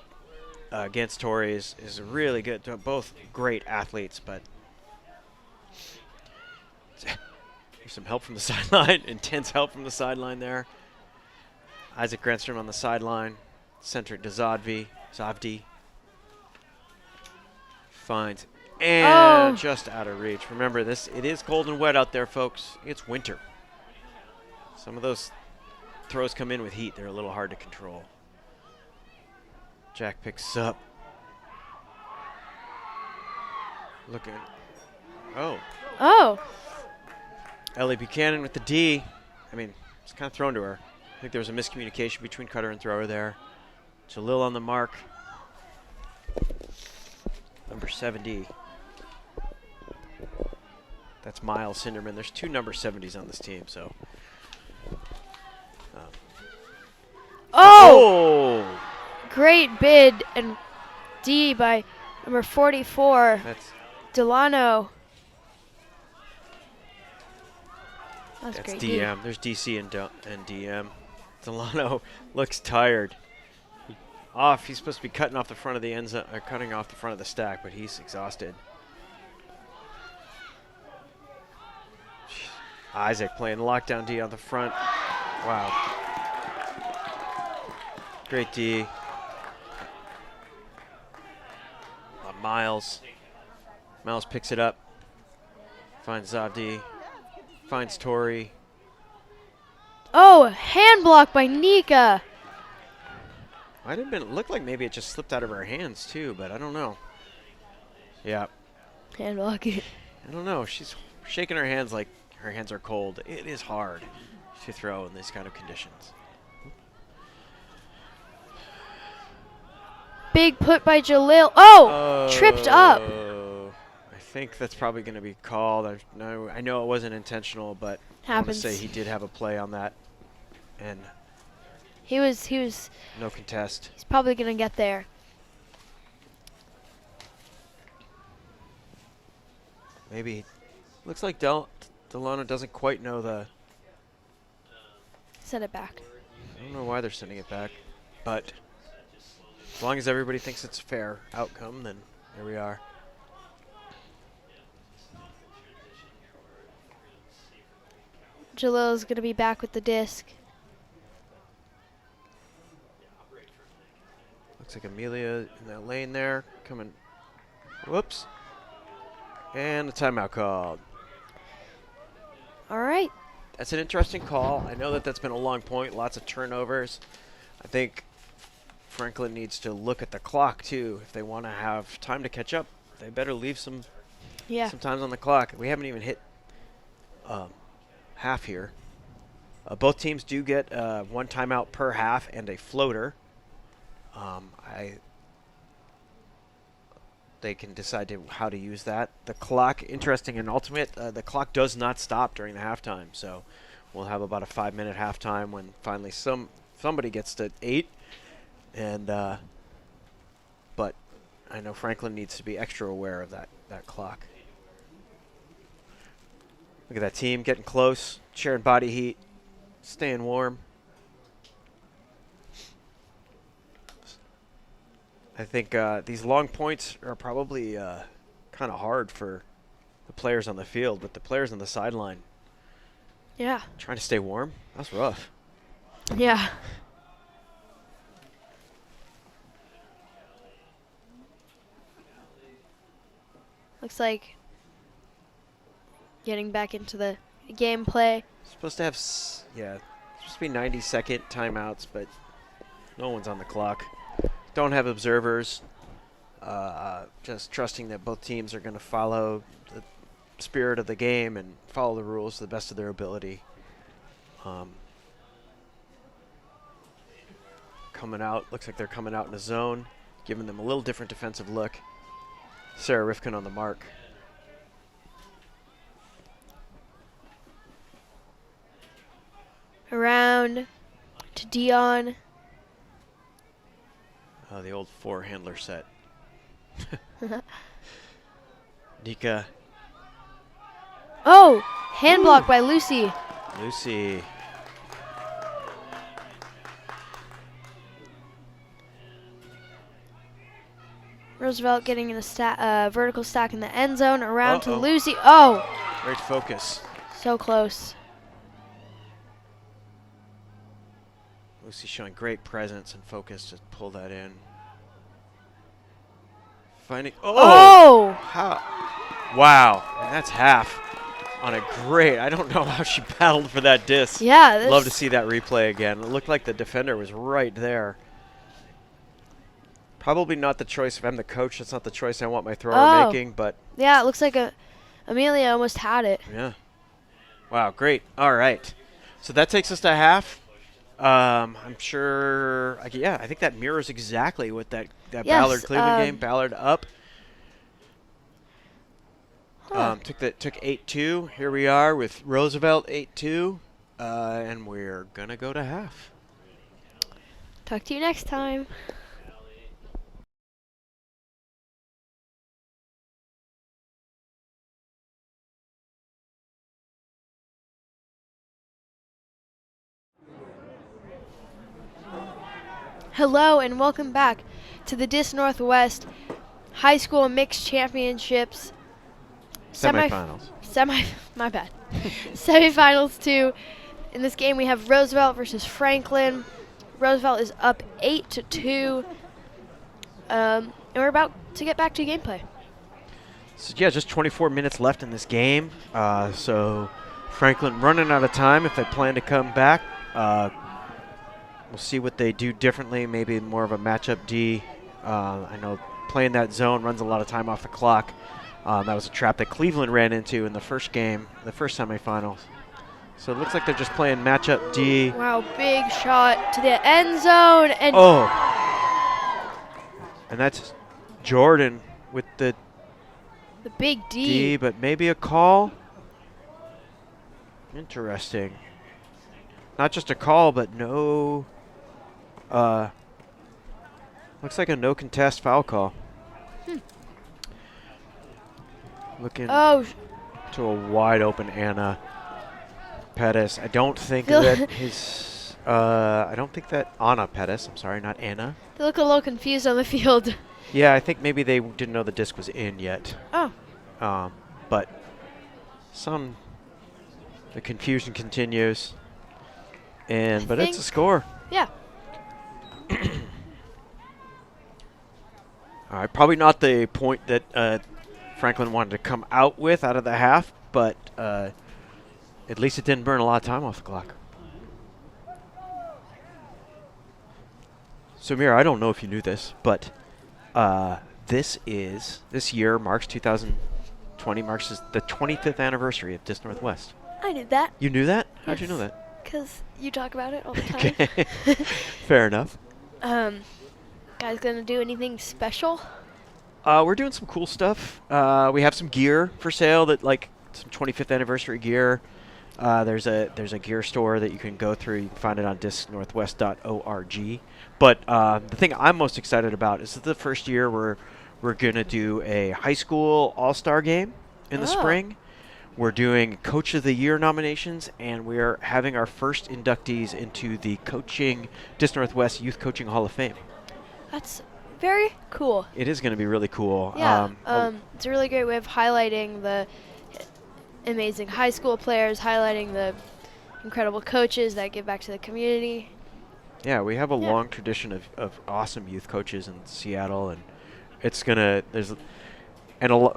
against Tori is really good. They're both great athletes, but there's some help from the sideline. Intense help from the sideline there. Isaac Grenstrom on the sideline. Centric to Zavdi. Finds. And just out of reach. Remember, it is cold and wet out there, folks. It's winter. Some of those throws come in with heat. They're a little hard to control. Jack picks up. Looking. Oh. Oh, Ellie Buchanan with the D. I mean, it's kind of thrown to her. I think there was a miscommunication between cutter and thrower there. Jalil on the mark. Number 70. That's Miles Sinderman. There's 2 number 70s on this team, so. oh! Great bid and D by number 44, That's Delano. That's great. DM. There's DC and DM. Delano looks tired. Off. He's supposed to be cutting off the front of the end zone, or cutting off the front of the stack, but he's exhausted. Isaac playing lockdown D on the front. Wow. Great D. Miles. Miles picks it up. Finds Zavdi. Finds Tori. Oh, hand block by Nika. Might have been. It looked like maybe it just slipped out of her hands too, but I don't know. Yeah. Hand block. I don't know. She's shaking her hands like her hands are cold. It is hard to throw in these kind of conditions. Big put by Jalil. Oh, tripped up. I think that's probably going to be called. I know it wasn't intentional, but I want to Happens. say he did have a play on that, and He was. no contest. He's probably gonna get there. Maybe. Looks like Delano doesn't quite know the. Set it back. I don't know why they're sending it back, but as long as everybody thinks it's a fair outcome, then here we are. Jalil's gonna be back with the disc. Looks like Amelia in that lane there, coming. Whoops. And a timeout called. All right. That's an interesting call. I know that that's been a long point, lots of turnovers. I think Franklin needs to look at the clock too. If they want to have time to catch up, they better leave some times on the clock. We haven't even hit half here. Both teams do get 1 timeout per half and a floater. They can decide how to use that. The clock, interesting in Ultimate, the clock does not stop during the halftime. So we'll have about a 5-minute halftime when finally somebody gets to 8. And but I know Franklin needs to be extra aware of that clock. Look at that team getting close, sharing body heat, staying warm. I think these long points are probably kind of hard for the players on the field, but the players on the sideline trying to stay warm, that's rough. Yeah. Looks like getting back into the gameplay. Supposed to have, supposed to be 90-second timeouts, but no one's on the clock. Don't have observers. Just trusting that both teams are going to follow the spirit of the game and follow the rules to the best of their ability. Coming out, looks like they're coming out in a zone, giving them a little different defensive look. Sarah Rifkin on the mark. Around to Dion. The old 4-handler set. Nika. Oh, hand block by Lucy. Lucy. Roosevelt getting in a vertical stack in the end zone. Around to Uh-oh. Lucy. Oh, Great focus. so close. Lucy showing great presence and focus to pull that in. Finding. Oh! How? Wow. And that's half on a great. I don't know how she battled for that disc. Yeah. Love to see that replay again. It looked like the defender was right there. Probably not the choice. If I'm the coach, that's not the choice I want my thrower making, but Yeah, it looks like Amelia almost had it. yeah. Wow, great. All right. So that takes us to half. I'm sure, yeah, I think that mirrors exactly what that Yes, Ballard-Cleveland game. Ballard up. Huh. Took 8-2. Here we are with Roosevelt 8-2, and we're going to go to half. Talk to you next time. Hello and welcome back to the Dis Northwest High School Mixed Championships Semifinals. My bad. Semifinals 2. In this game we have Roosevelt versus Franklin. Roosevelt is up 8-2. And we're about to get back to gameplay. So yeah, just 24 minutes left in this game. So Franklin running out of time if they plan to come back. We'll see what they do differently, maybe more of a matchup D. I know playing that zone runs a lot of time off the clock. That was a trap that Cleveland ran into in the first game, the first semifinals. So it looks like they're just playing matchup D. Wow, big shot to the end zone. And and that's Jordan with the big D, but maybe a call. Interesting. Not just a call, but no. Looks like a no contest foul call. Looking to a wide open Anna Pettis. I don't think that his. I don't think that Anna Pettis. I'm sorry, not Anna. They look a little confused on the field. Yeah, I think maybe they didn't know the disc was in yet. Oh. But the confusion continues. But it's a score. Yeah. All right, probably not the point that Franklin wanted to come out of the half, but at least it didn't burn a lot of time off the clock. So, Mira, I don't know if you knew this, but this year marks 2020 marks the 25th anniversary of Dis Northwest. I knew that. You knew that? Yes. How'd you know that? Because you talk about it all the time. Okay. Fair enough. Guys gonna do anything special? We're doing some cool stuff. We have some gear for sale, like some 25th anniversary gear. There's a gear store that you can go through. You can find it on discnorthwest.org. But the thing I'm most excited about is the first year we're gonna do a high school all-star game in the spring. We're doing Coach of the Year nominations, and we're having our first inductees into the Dis Northwest Youth Coaching Hall of Fame. That's very cool. It is going to be really cool. Yeah, it's a really great way of highlighting the amazing high school players, highlighting the incredible coaches that give back to the community. Yeah, we have a long tradition of awesome youth coaches in Seattle, and it's gonna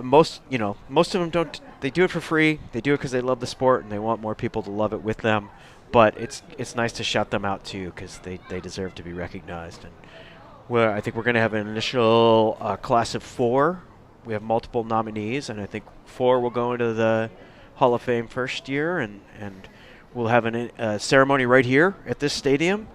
most of them don't. They do it for free. They do it because they love the sport and they want more people to love it with them. But it's nice to shout them out too because they deserve to be recognized. And I think we're going to have an initial class of 4. We have multiple nominees, and I think 4 will go into the Hall of Fame first year, and we'll have a ceremony right here at this stadium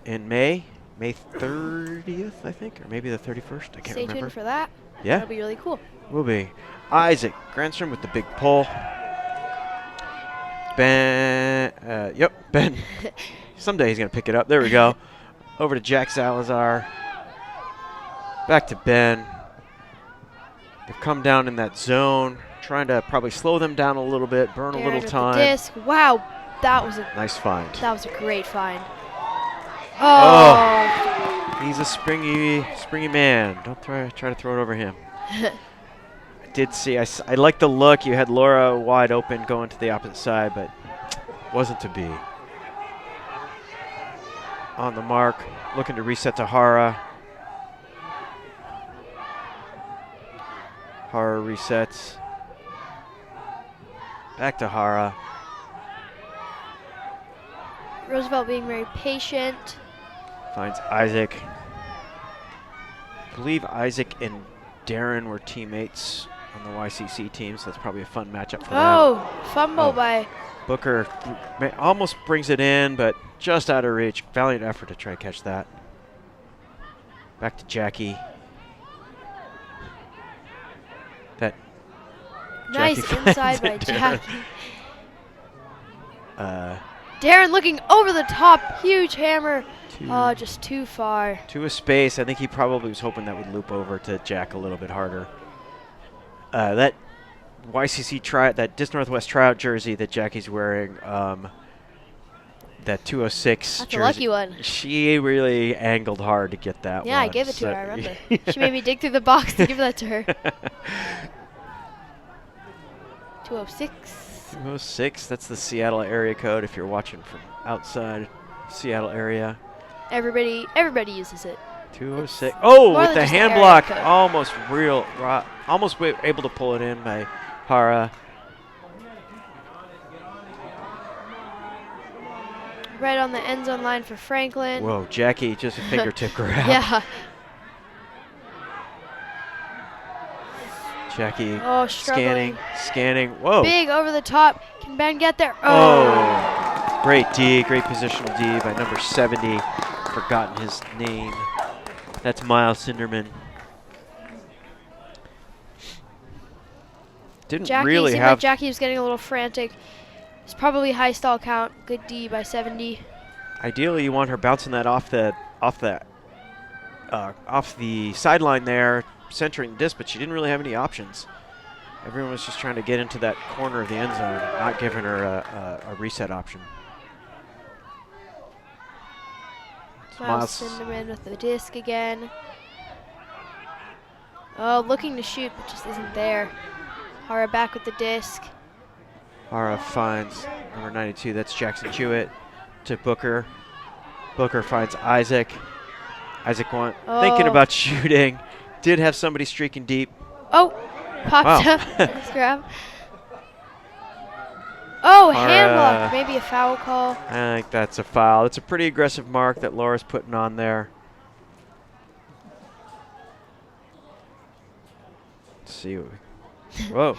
in May 30th, I think, or maybe the 31st. I can't remember. Stay tuned for that. Yeah. That'll be really cool. Will be. Isaac Granstrom with the big pull. Ben. Ben. Someday he's going to pick it up. There we go. Over to Jack Salazar. Back to Ben. They've come down in that zone, trying to probably slow them down a little bit, burn a little time. The disc. Wow, that was a nice find. That was a great find. Oh, he's a springy man. Don't try to throw it over him. I did see. I like the look. You had Laura wide open going to the opposite side, but wasn't to be. On the mark, looking to reset to Hara. Hara resets. Back to Hara. Roosevelt being very patient. Finds Isaac. believe Isaac and Darren were teammates on the YCC team, so that's probably a fun matchup for them. Oh, fumble Oh. by. Booker almost brings it in, but just out of reach. Valiant effort to try to catch that. Back to Jackie. That Nice Jackie inside by finds it. Jackie. Uh, Darren looking over the top. Huge hammer. to, Oh, just too far. to a space. I think he probably was hoping that would loop over to Jack a little bit harder. That YCC that Dis Northwest tryout jersey that Jackie's wearing, that 206 That's jersey. a lucky one. She really angled hard to get that one. Yeah, I gave it to so- her, I remember. She made me dig through the box to give that to her. 206. 206, that's the Seattle area code if you're watching from outside Seattle area. Everybody uses it. 206. Oh, more with than the just the hand area block, code. almost able to pull it in by Hara. Right on the end zone line for Franklin. Whoa, Jackie, just a fingertip grab. Yeah. Jackie Oh, struggling. scanning. Whoa. Big over the top. Can Ben get there? Oh, great D, great positional D by number 70. Forgotten his name. That's Miles Sinderman. Didn't Jackie really seemed have. like Jackie was getting a little frantic. It's probably high stall count. Good D by 70. Ideally, you want her bouncing that off the sideline there, centering the disc, but she didn't really have any options. Everyone was just trying to get into that corner of the end zone, not giving her a reset option. Miles Sinderman with the disc again. Oh, looking to shoot, but just isn't there. Hara back with the disc. Hara finds number 92, that's Jackson Jewett, to Booker. Booker finds Isaac. Isaac thinking about shooting. Did have somebody streaking deep. Oh, popped Wow. up. Nice grab. Oh, hand Hara. block. Maybe a foul call. I think that's a foul. It's a pretty aggressive mark that Laura's putting on there. Let's see. Whoa.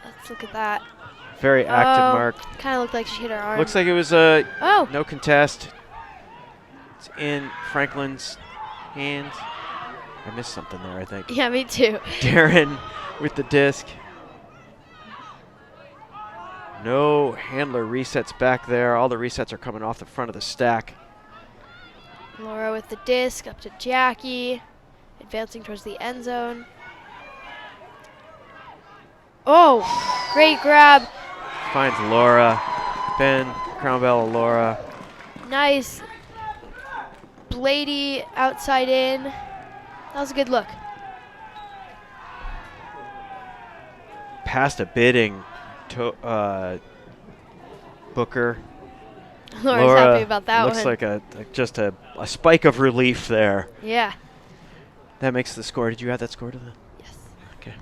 Let's look at that. Very active mark. Kind of looked like she hit her arm. Looks like it was a Oh, no contest. It's in Franklin's hands. I missed something there, I think. yeah, me too. Darren with the disc. No handler resets back there. All the resets are coming off the front of the stack. Laura with the disc up to Jackie. Advancing towards the end zone. Oh, great grab. Finds Laura. Ben, Crown Bell, Laura. Nice. Blady outside in. That was a good look. Past a bidding. Booker. Laura's Laura happy about that looks one. like just a spike of relief there. Yeah. That makes the score. Did you add that score to the? Yes. Okay.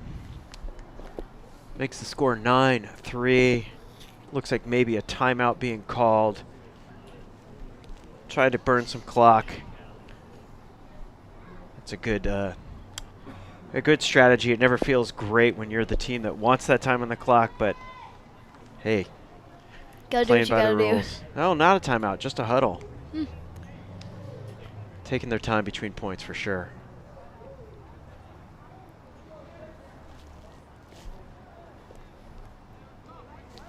Makes the score 9-3. Looks like maybe a timeout being called. Tried to burn some clock. It's a good strategy. It never feels great when you're the team that wants that time on the clock, but hey, Gotta do playing what you by the gotta do. rules. No, not a timeout, just a huddle. Hmm. Taking their time between points for sure.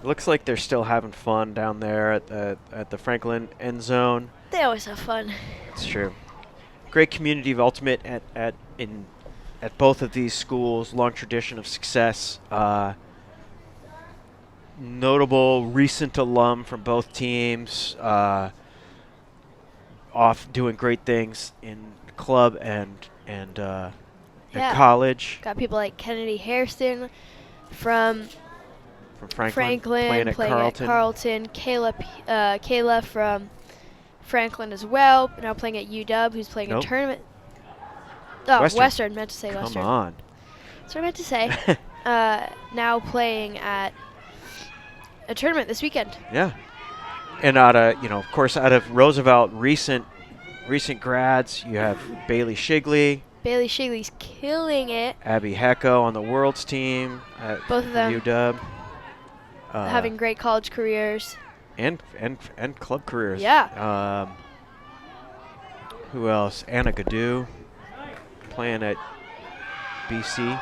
Looks like they're still having fun down there at the Franklin end zone. They always have fun. It's true. Great community of ultimate at both of these schools. Long tradition of success. Notable recent alum from both teams. Off doing great things in club and Yeah. college. Got people like Kennedy Hairston from From Franklin, Franklin playing at Carleton. Kayla from Franklin as well. Now playing at UW, who's playing Nope. a tournament. Oh, Western. Western. Meant to say Come Western. on. That's what I meant to say. Now playing at a tournament this weekend. Yeah. And of course, out of Roosevelt, recent grads, you have Bailey Shigley, Bailey Shigley's killing it. Abby Hecko on the Worlds team at Both of them UW. having great college careers. And club careers. Yeah. Who else? Anna Gaddu playing at BC.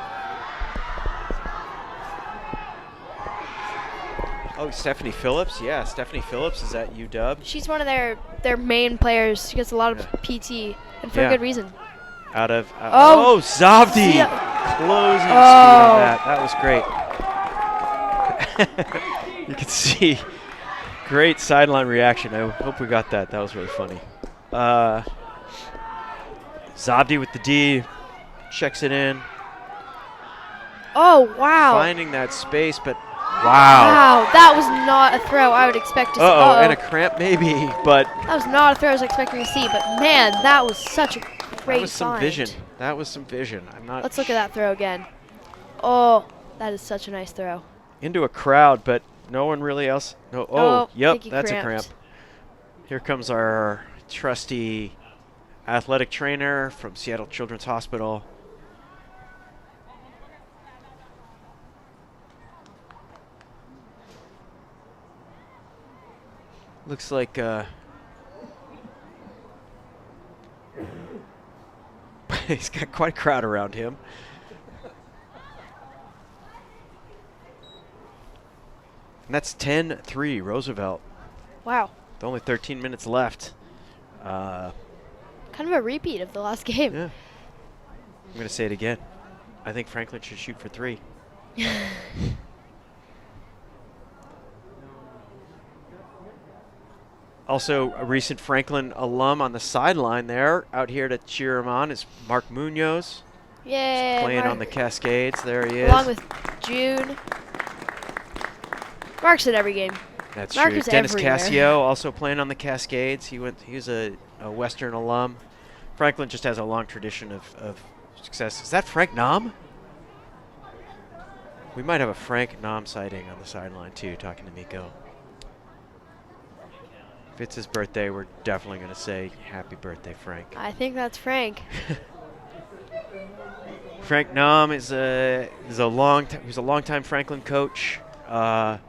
Oh, Stephanie Phillips. Yeah, Stephanie Phillips is at UW. She's one of their main players. She gets a lot of PT, and for Yeah. good reason. Out of Oh. Zavdi Yeah. closing speed on that. That was great. You can see great sideline reaction. I hope we got that. That was really funny. Zavdi with the D checks it in. Oh, wow. Finding that space, but wow. Wow, that was not a throw I would expect to see. Uh-oh, and a cramp maybe, but That was not a throw I was expecting to see, but man, that was such a that great was some find. vision. That was some vision. I'm not Let's look at that throw again. Oh, that is such a nice throw. into a crowd, but no one really else. No. Oh, Oh, I yep, think he that's a cramped. cramp. Here comes our trusty athletic trainer from Seattle Children's Hospital. Looks like he's got quite a crowd around him. And that's 10-3 Roosevelt. Wow, With only 13 minutes left. kind of a repeat of the last game. Yeah. I'm going to say it again. I think Franklin should shoot for 3. Also, a recent Franklin alum on the sideline there, out here to cheer him on, is Mark Munoz. Yay, Playing on Mark. the Cascades. There he is. Along with June. Mark's at every game. That's Mark true. is Dennis everywhere. Cassio also playing on the Cascades. He was a Western alum. Franklin just has a long tradition of success. Is that Frank Nam? We might have a Frank Nam sighting on the sideline too, talking to Miko. If it's his birthday, we're definitely going to say happy birthday, Frank. I think that's Frank. Frank Nam is a longtime Franklin coach, and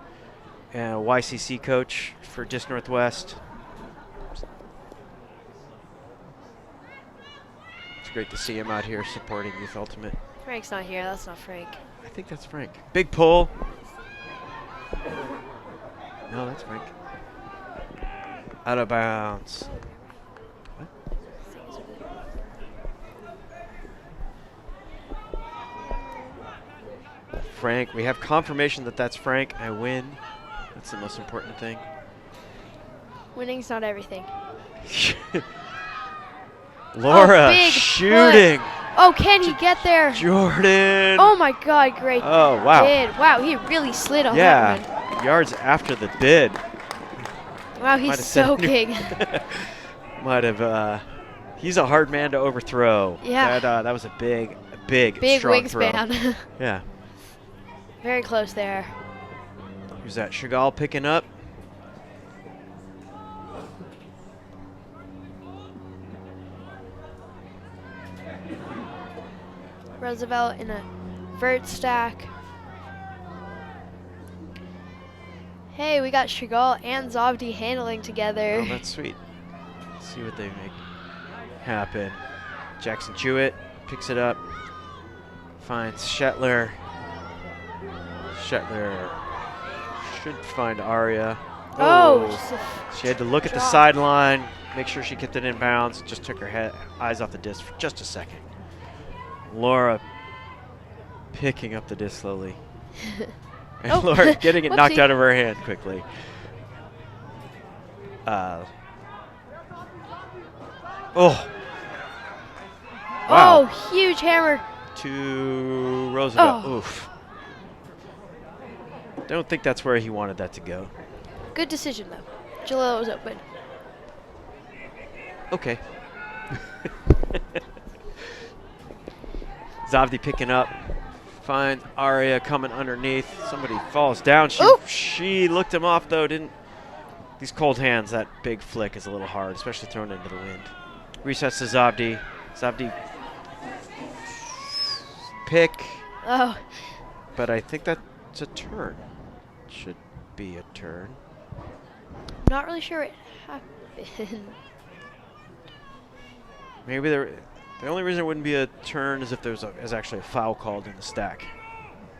a YCC coach for Dis Northwest. It's great to see him out here supporting Youth Ultimate. Frank's not here. That's not Frank. I think that's Frank. Big pull. No, that's Frank. Out of bounds. What? Frank, we have confirmation that that's Frank. I win. That's the most important thing. Winning's not everything. Laura big shooting. Oh, can he get there? Jordan. Oh my God, great Oh, wow. bid. Wow, he really slid on Yeah, that one. yards after the bid. Wow, Might he's have said so it. big. Might have. He's a hard man to overthrow. Yeah. That was a big, Big strong throw. wingspan. Yeah. Very close there. Who's that? Chagall picking up. Roosevelt in a vert stack. Hey, we got Chagall and Zavdi handling together. Oh, that's sweet. Let's see what they make happen. Jackson Jewett picks it up. Finds Shetler. Shetler should find Aria. Oh, just a She had to look at the drop. sideline, make sure she kept it in bounds. Just took her eyes off the disc for just a second. Laura picking up the disc slowly. And Oh, Laura getting it knocked whoopsie. out of her hand quickly. Oh. Wow. Oh, huge hammer. To Roosevelt. Oh. Oof. Don't think that's where he wanted that to go. Good decision, though. Jalil was open. Okay. Zavdi picking up. Finds Aria coming underneath. Somebody falls down. Ooh. She looked him off, though. Didn't. These cold hands, that big flick is a little hard, especially thrown into the wind. Resets to Zavdi. Zavdi pick, Oh, but I think that's a turn. Should be a turn. not really sure what happened. Maybe the only reason it wouldn't be a turn is if there's actually a foul called in the stack.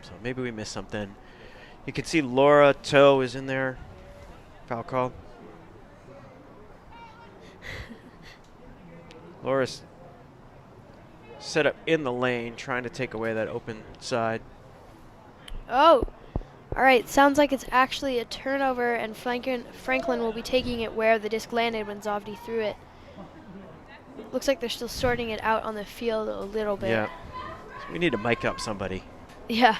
So maybe we missed something. You can see Laura Toe is in there. Foul call. Laura's set up in the lane, trying to take away that open side. Oh, all right. Sounds like it's actually a turnover, and Franklin will be taking it where the disc landed when Zovdi threw it. Looks like they're still sorting it out on the field a little bit. Yeah. So we need to mic up somebody. Yeah.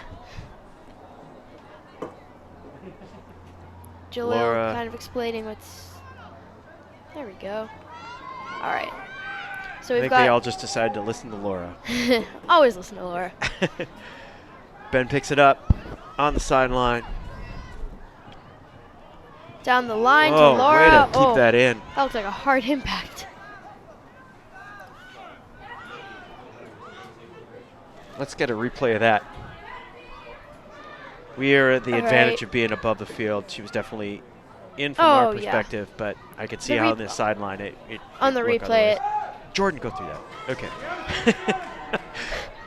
Jalil Laura. kind of explaining what's. There we go. All right. So I we've think got. they all just decided to listen to Laura. Always listen to Laura. Ben picks it up on the sideline. Down the line to Oh, Laura. way to keep that in. That looks like a hard impact. Let's get a replay of that. We are at the All advantage right. of being above the field. She was definitely in from our Oh, yeah. perspective, but I could see The how on the sideline it On the looked replay, otherwise. Jordan, go through that. Okay.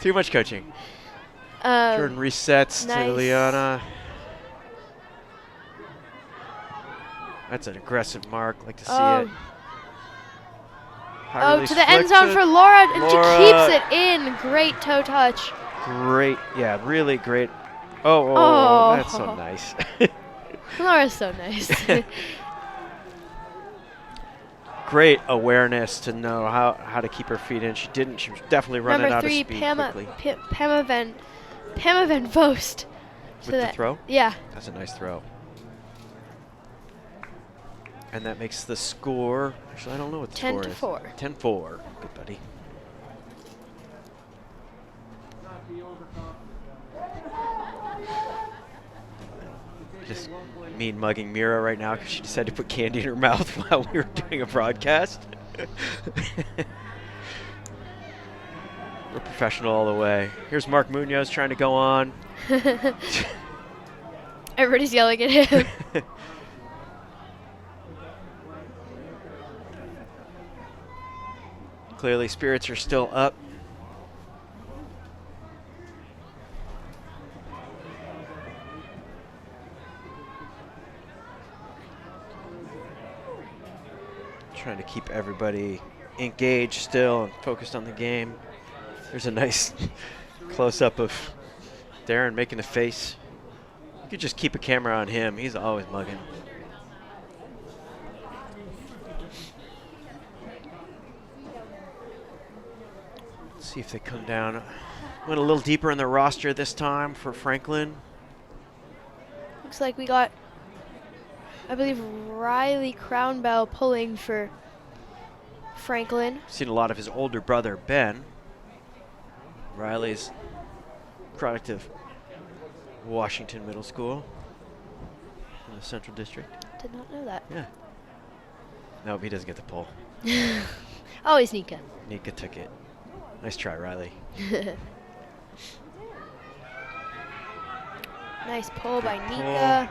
Too much coaching. Jordan resets nice. to Liana. That's an aggressive mark. Like to see it. High Oh, release to the flick end zone to for Laura, and Laura. she keeps it in. Great toe touch. Great. Yeah, really great. Oh, Oh. that's so nice. Laura's so nice. Great awareness to know how to keep her feet in. She didn't. She was definitely running Number out 3, of speed Pama quickly. Pama Van Vost. With the throw? Yeah. That's a nice throw. And that makes the score. Actually, I don't know what the 10 score to is. 4. 10-4. Good buddy. Just mean mugging Mira right now because she decided to put candy in her mouth while we were doing a broadcast. We're professional all the way. Here's Mark Munoz trying to go on. Everybody's yelling at him. Clearly, spirits are still up. Trying to keep everybody engaged still and focused on the game. There's a nice close-up of Darren making a face. You could just keep a camera on him. He's always mugging. Let's see if they come down. Went a little deeper in the roster this time for Franklin. Looks like we got, I believe, Riley Crownbell pulling for Franklin. Seen a lot of his older brother, Ben. Riley's product of Washington Middle School in the Central District. Did not know that. Yeah. Nope, he doesn't get the pull. Always Nika. Nika took it. Nice try, Riley. Nice pull by pull. Nika.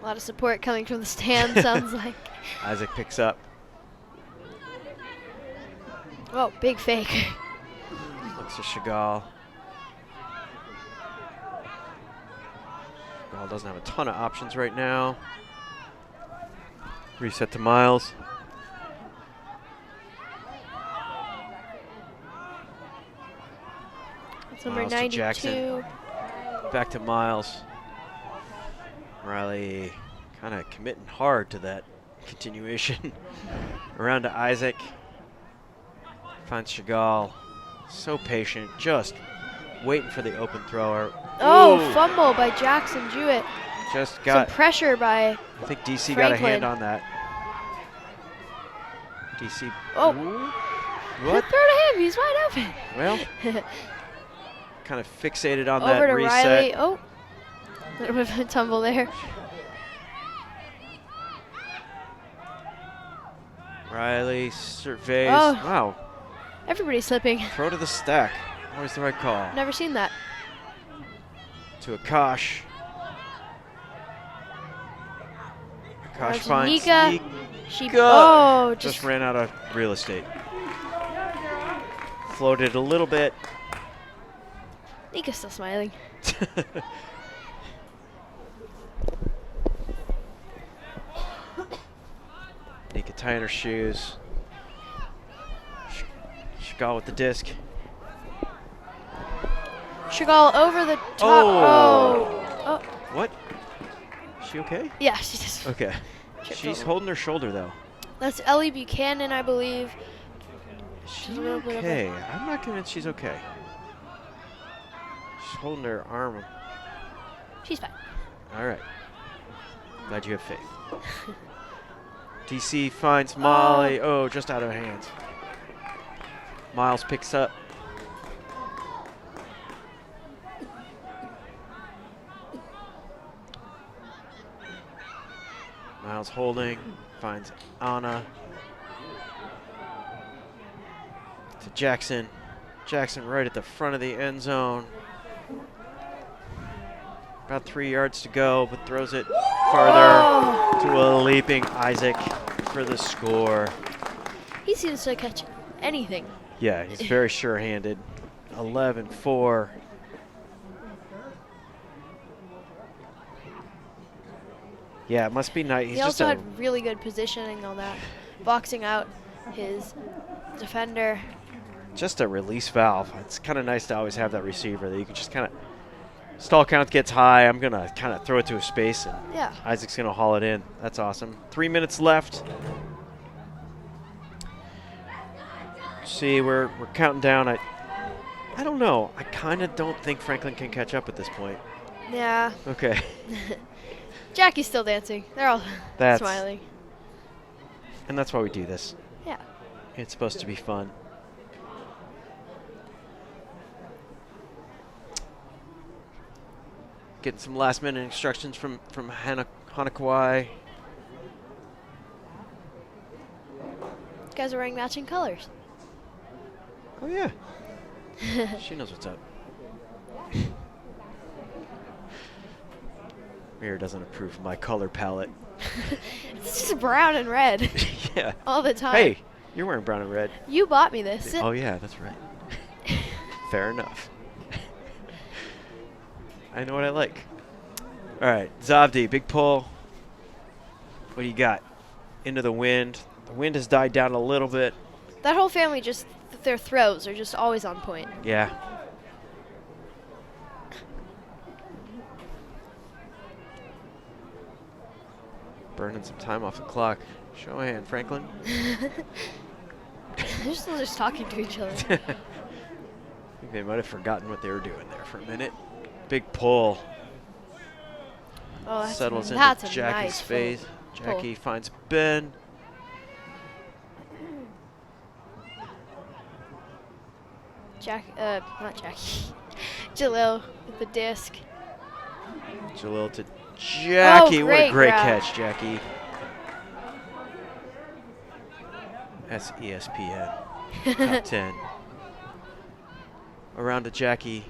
A lot of support coming from the stand, sounds like. Isaac picks up. Oh, big fake. Looks to Chagall. Chagall doesn't have a ton of options right now. Reset to Miles. That's number Miles to 92. Jackson. Back to Miles. Riley kind of committing hard to that continuation. Around to Isaac. Finds Chagall. So patient, just waiting for the open thrower. Oh, Ooh, fumble by Jackson Jewett. just Some got. pressure by. I think DC got a hand Franklin. on that. DC. Oh. Ooh, Throw what? to him. He's wide open. Well, kind of fixated on Over that to reset. Riley. Oh, a little bit of a tumble there. Riley surveys. Oh. Wow. Everybody's slipping. Throw to the stack. Always the right call. Never seen that. To Akash. Akash to finds Nika. She Nika. just Ran out of real estate. Floated a little bit. Nika's still smiling. Nika tying her shoes. Chagall with the disc. Chagall over the top. Oh. What? Is she okay? Yeah, she just. Okay. tripped She's over. holding her shoulder though. That's Ellie Buchanan, I believe. Is She's she a little bit of a- okay? I'm not convinced she's okay. She's holding her arm. She's fine. All right. Glad you have faith. DC finds Molly. Oh, just out of hands. Miles picks up. Miles holding. Finds Anna. To Jackson. Jackson right at the front of the end zone. About 3 yards to go, but throws it farther to a leaping Isaac for the score. He seems to catch anything. Yeah, he's very sure-handed. 11-4. Yeah, it must be nice. He's He just also a, had really good positioning on that, boxing out his defender. just a release valve. It's kind of nice to always have that receiver that you can just kind of, stall count gets high, I'm going to kind of throw it to a space, and Yeah. Isaac's going to haul it in. That's awesome. 3 minutes left. See, we're counting down. I don't know. I kind of don't think Franklin can catch up at this point. Yeah. Okay. Jackie's still dancing. They're all That's- smiling. And that's why we do this. Yeah. It's supposed to be fun. Getting some last-minute instructions from Hanakawai. You guys are wearing matching colors. Oh yeah, she knows what's up. Mirror doesn't approve of my color palette. It's just brown and red Yeah. all the time. Hey, you're wearing brown and red. You bought me this. Oh yeah, that's right. Fair enough. I know what I like. All right, Zavdi, big pull. What do you got? Into the wind. The wind has died down a little bit. That whole family just, their throws are just always on point. Yeah. Burning some time off the clock. Show a hand, Franklin. They're still just talking to each other. I think they might have forgotten what they were doing there for a minute. Big pull. Oh, that's Settles that's into a Jackie's nice face. pull. Jackie finds Ben. Not Jackie. Jalil with the disc. Jalil to Jackie. What a great great grab. catch, Jackie. That's ESPN. Top 10. Around to Jackie.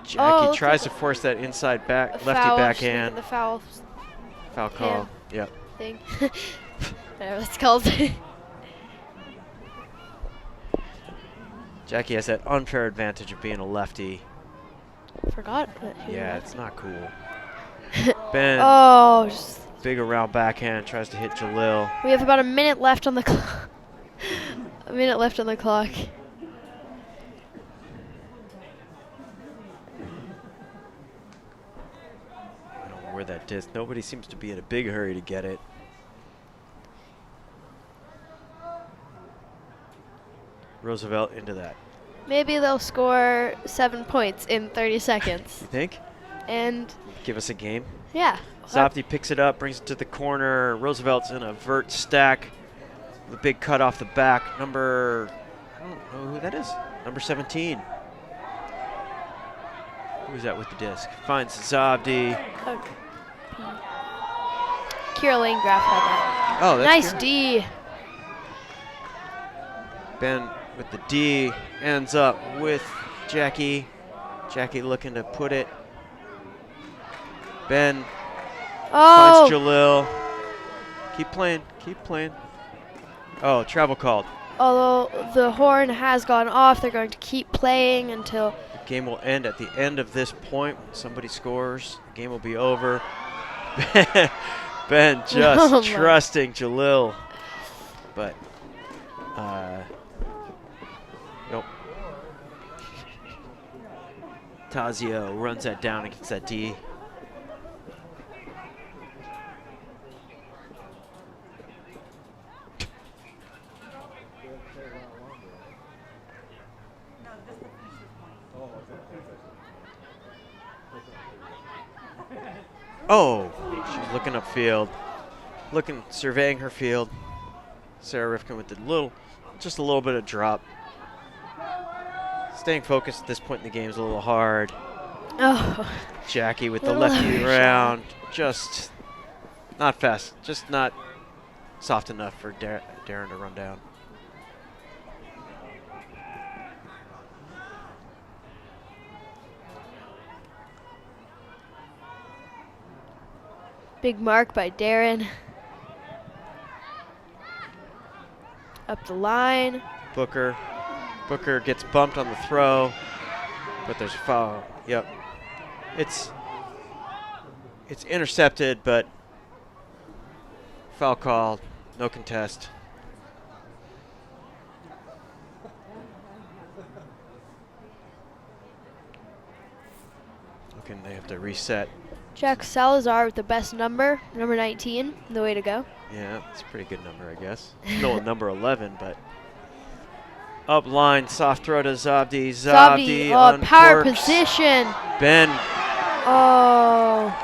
Jackie look tries at to force that inside back, A lefty foul, she's backhand. making the foul Foul call. Yep. thing. Whatever that's called. Jackie has that unfair advantage of being a lefty. Forgot. who Yeah, that- it's not cool. Ben, Oh, just, big around backhand, tries to hit Jalil. we have about a minute left on the clock. A minute left on the clock. I don't know where that disc. Nobody seems to be in a big hurry to get it. Roosevelt into that. Maybe they'll score 7 points in 30 seconds. You think? And Give us a game. yeah. Zopti picks it up, brings it to the corner. Roosevelt's in a vert stack. The big cut off the back. I don't know who that is. Number 17. Who's that with the disc? Finds Zabdi. Oh, Kira Lanegraf had that. Oh, that's Nice Kira. D. Ben with the D ends up with Jackie. Jackie looking to put it. Ben Oh, finds Jalil. Keep playing, keep playing. Oh, travel called. although the horn has gone off, they're going to keep playing until The game will end at the end of this point. When somebody scores, the game will be over. Ben just Oh my. trusting Jalil. But, nope. Tazio runs that down against that D. Oh, she's looking upfield, surveying her field. Sarah Rifkin with just a little bit of drop. Staying focused at this point in the game is a little hard. oh, Jackie with the Little lefty overshot. round, just not fast, just not soft enough for Darren to run down. big mark by Darren. Up the line. Booker gets bumped on the throw, but there's a foul. Yep, it's intercepted, but foul called, no contest. Looking, they have to reset. Jack Salazar with the best number 19, the way to go. Yeah, it's a pretty good number, I guess. No, number 11, but up line, soft throw to Zabdi. Zabdi power uncorks. position. Ben, Oh,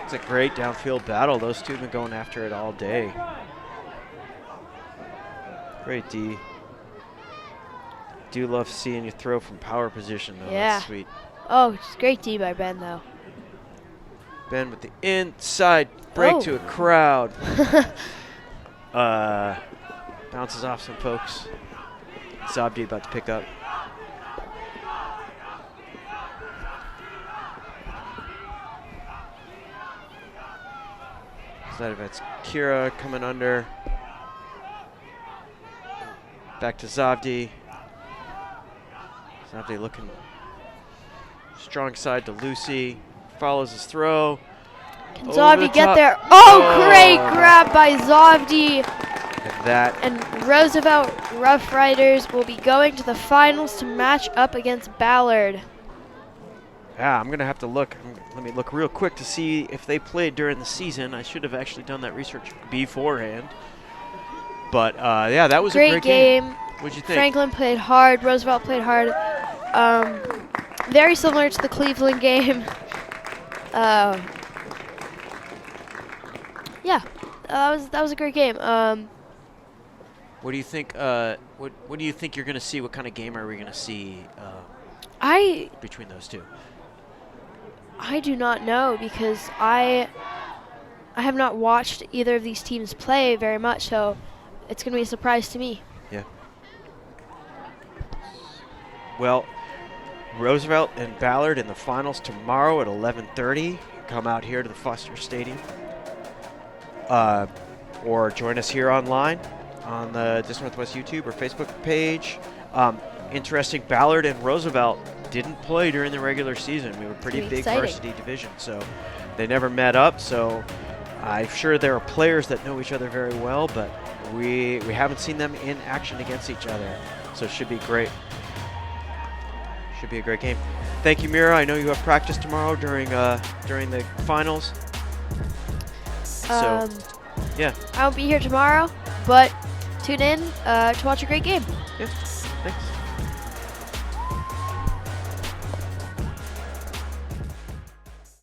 it's a great downfield battle. Those two have been going after it all day. Great D. Do love seeing you throw from power position, though. Yeah. That's sweet. oh, it's great D by Ben though. Ben with the inside break Oh. to a crowd. Bounces off some folks. Zabdi about to pick up. Side of it's Kira coming under. Back to Zabdi. Zabdi looking strong side to Lucy. Follows his throw. Can Over the Zavdi get top. there? Oh, Oh. great grab by Zavdi. And that And Roosevelt Rough Riders will be going to the finals to match up against Ballard. Yeah, I'm going to have to look. Let me look real quick to see if they played during the season. I should have actually done that research beforehand. But, yeah, that was a great game. What'd you think? Franklin played hard. Roosevelt played hard. Very similar to the Cleveland game. Yeah, that was a great game. What do you think? What do you think you're going to see? What kind of game are we going to see I between those two? do not know because I have not watched either of these teams play very much, so it's going to be a surprise to me. Yeah. Well, Roosevelt and Ballard in the finals tomorrow at 11:30. Come out here to the Foster Stadium, or join us here online on the Disc Northwest YouTube or Facebook page. Interesting, Ballard and Roosevelt didn't play during the regular season. We were pretty It's gonna be big exciting. varsity division, so they never met up. So I'm sure there are players that know each other very well, but we haven't seen them in action against each other. So it should be great. Should be a great game. Thank you, Mira. I know you have practice tomorrow during the finals. So yeah, I won't be here tomorrow, but tune in to watch a great game. yeah. Thanks.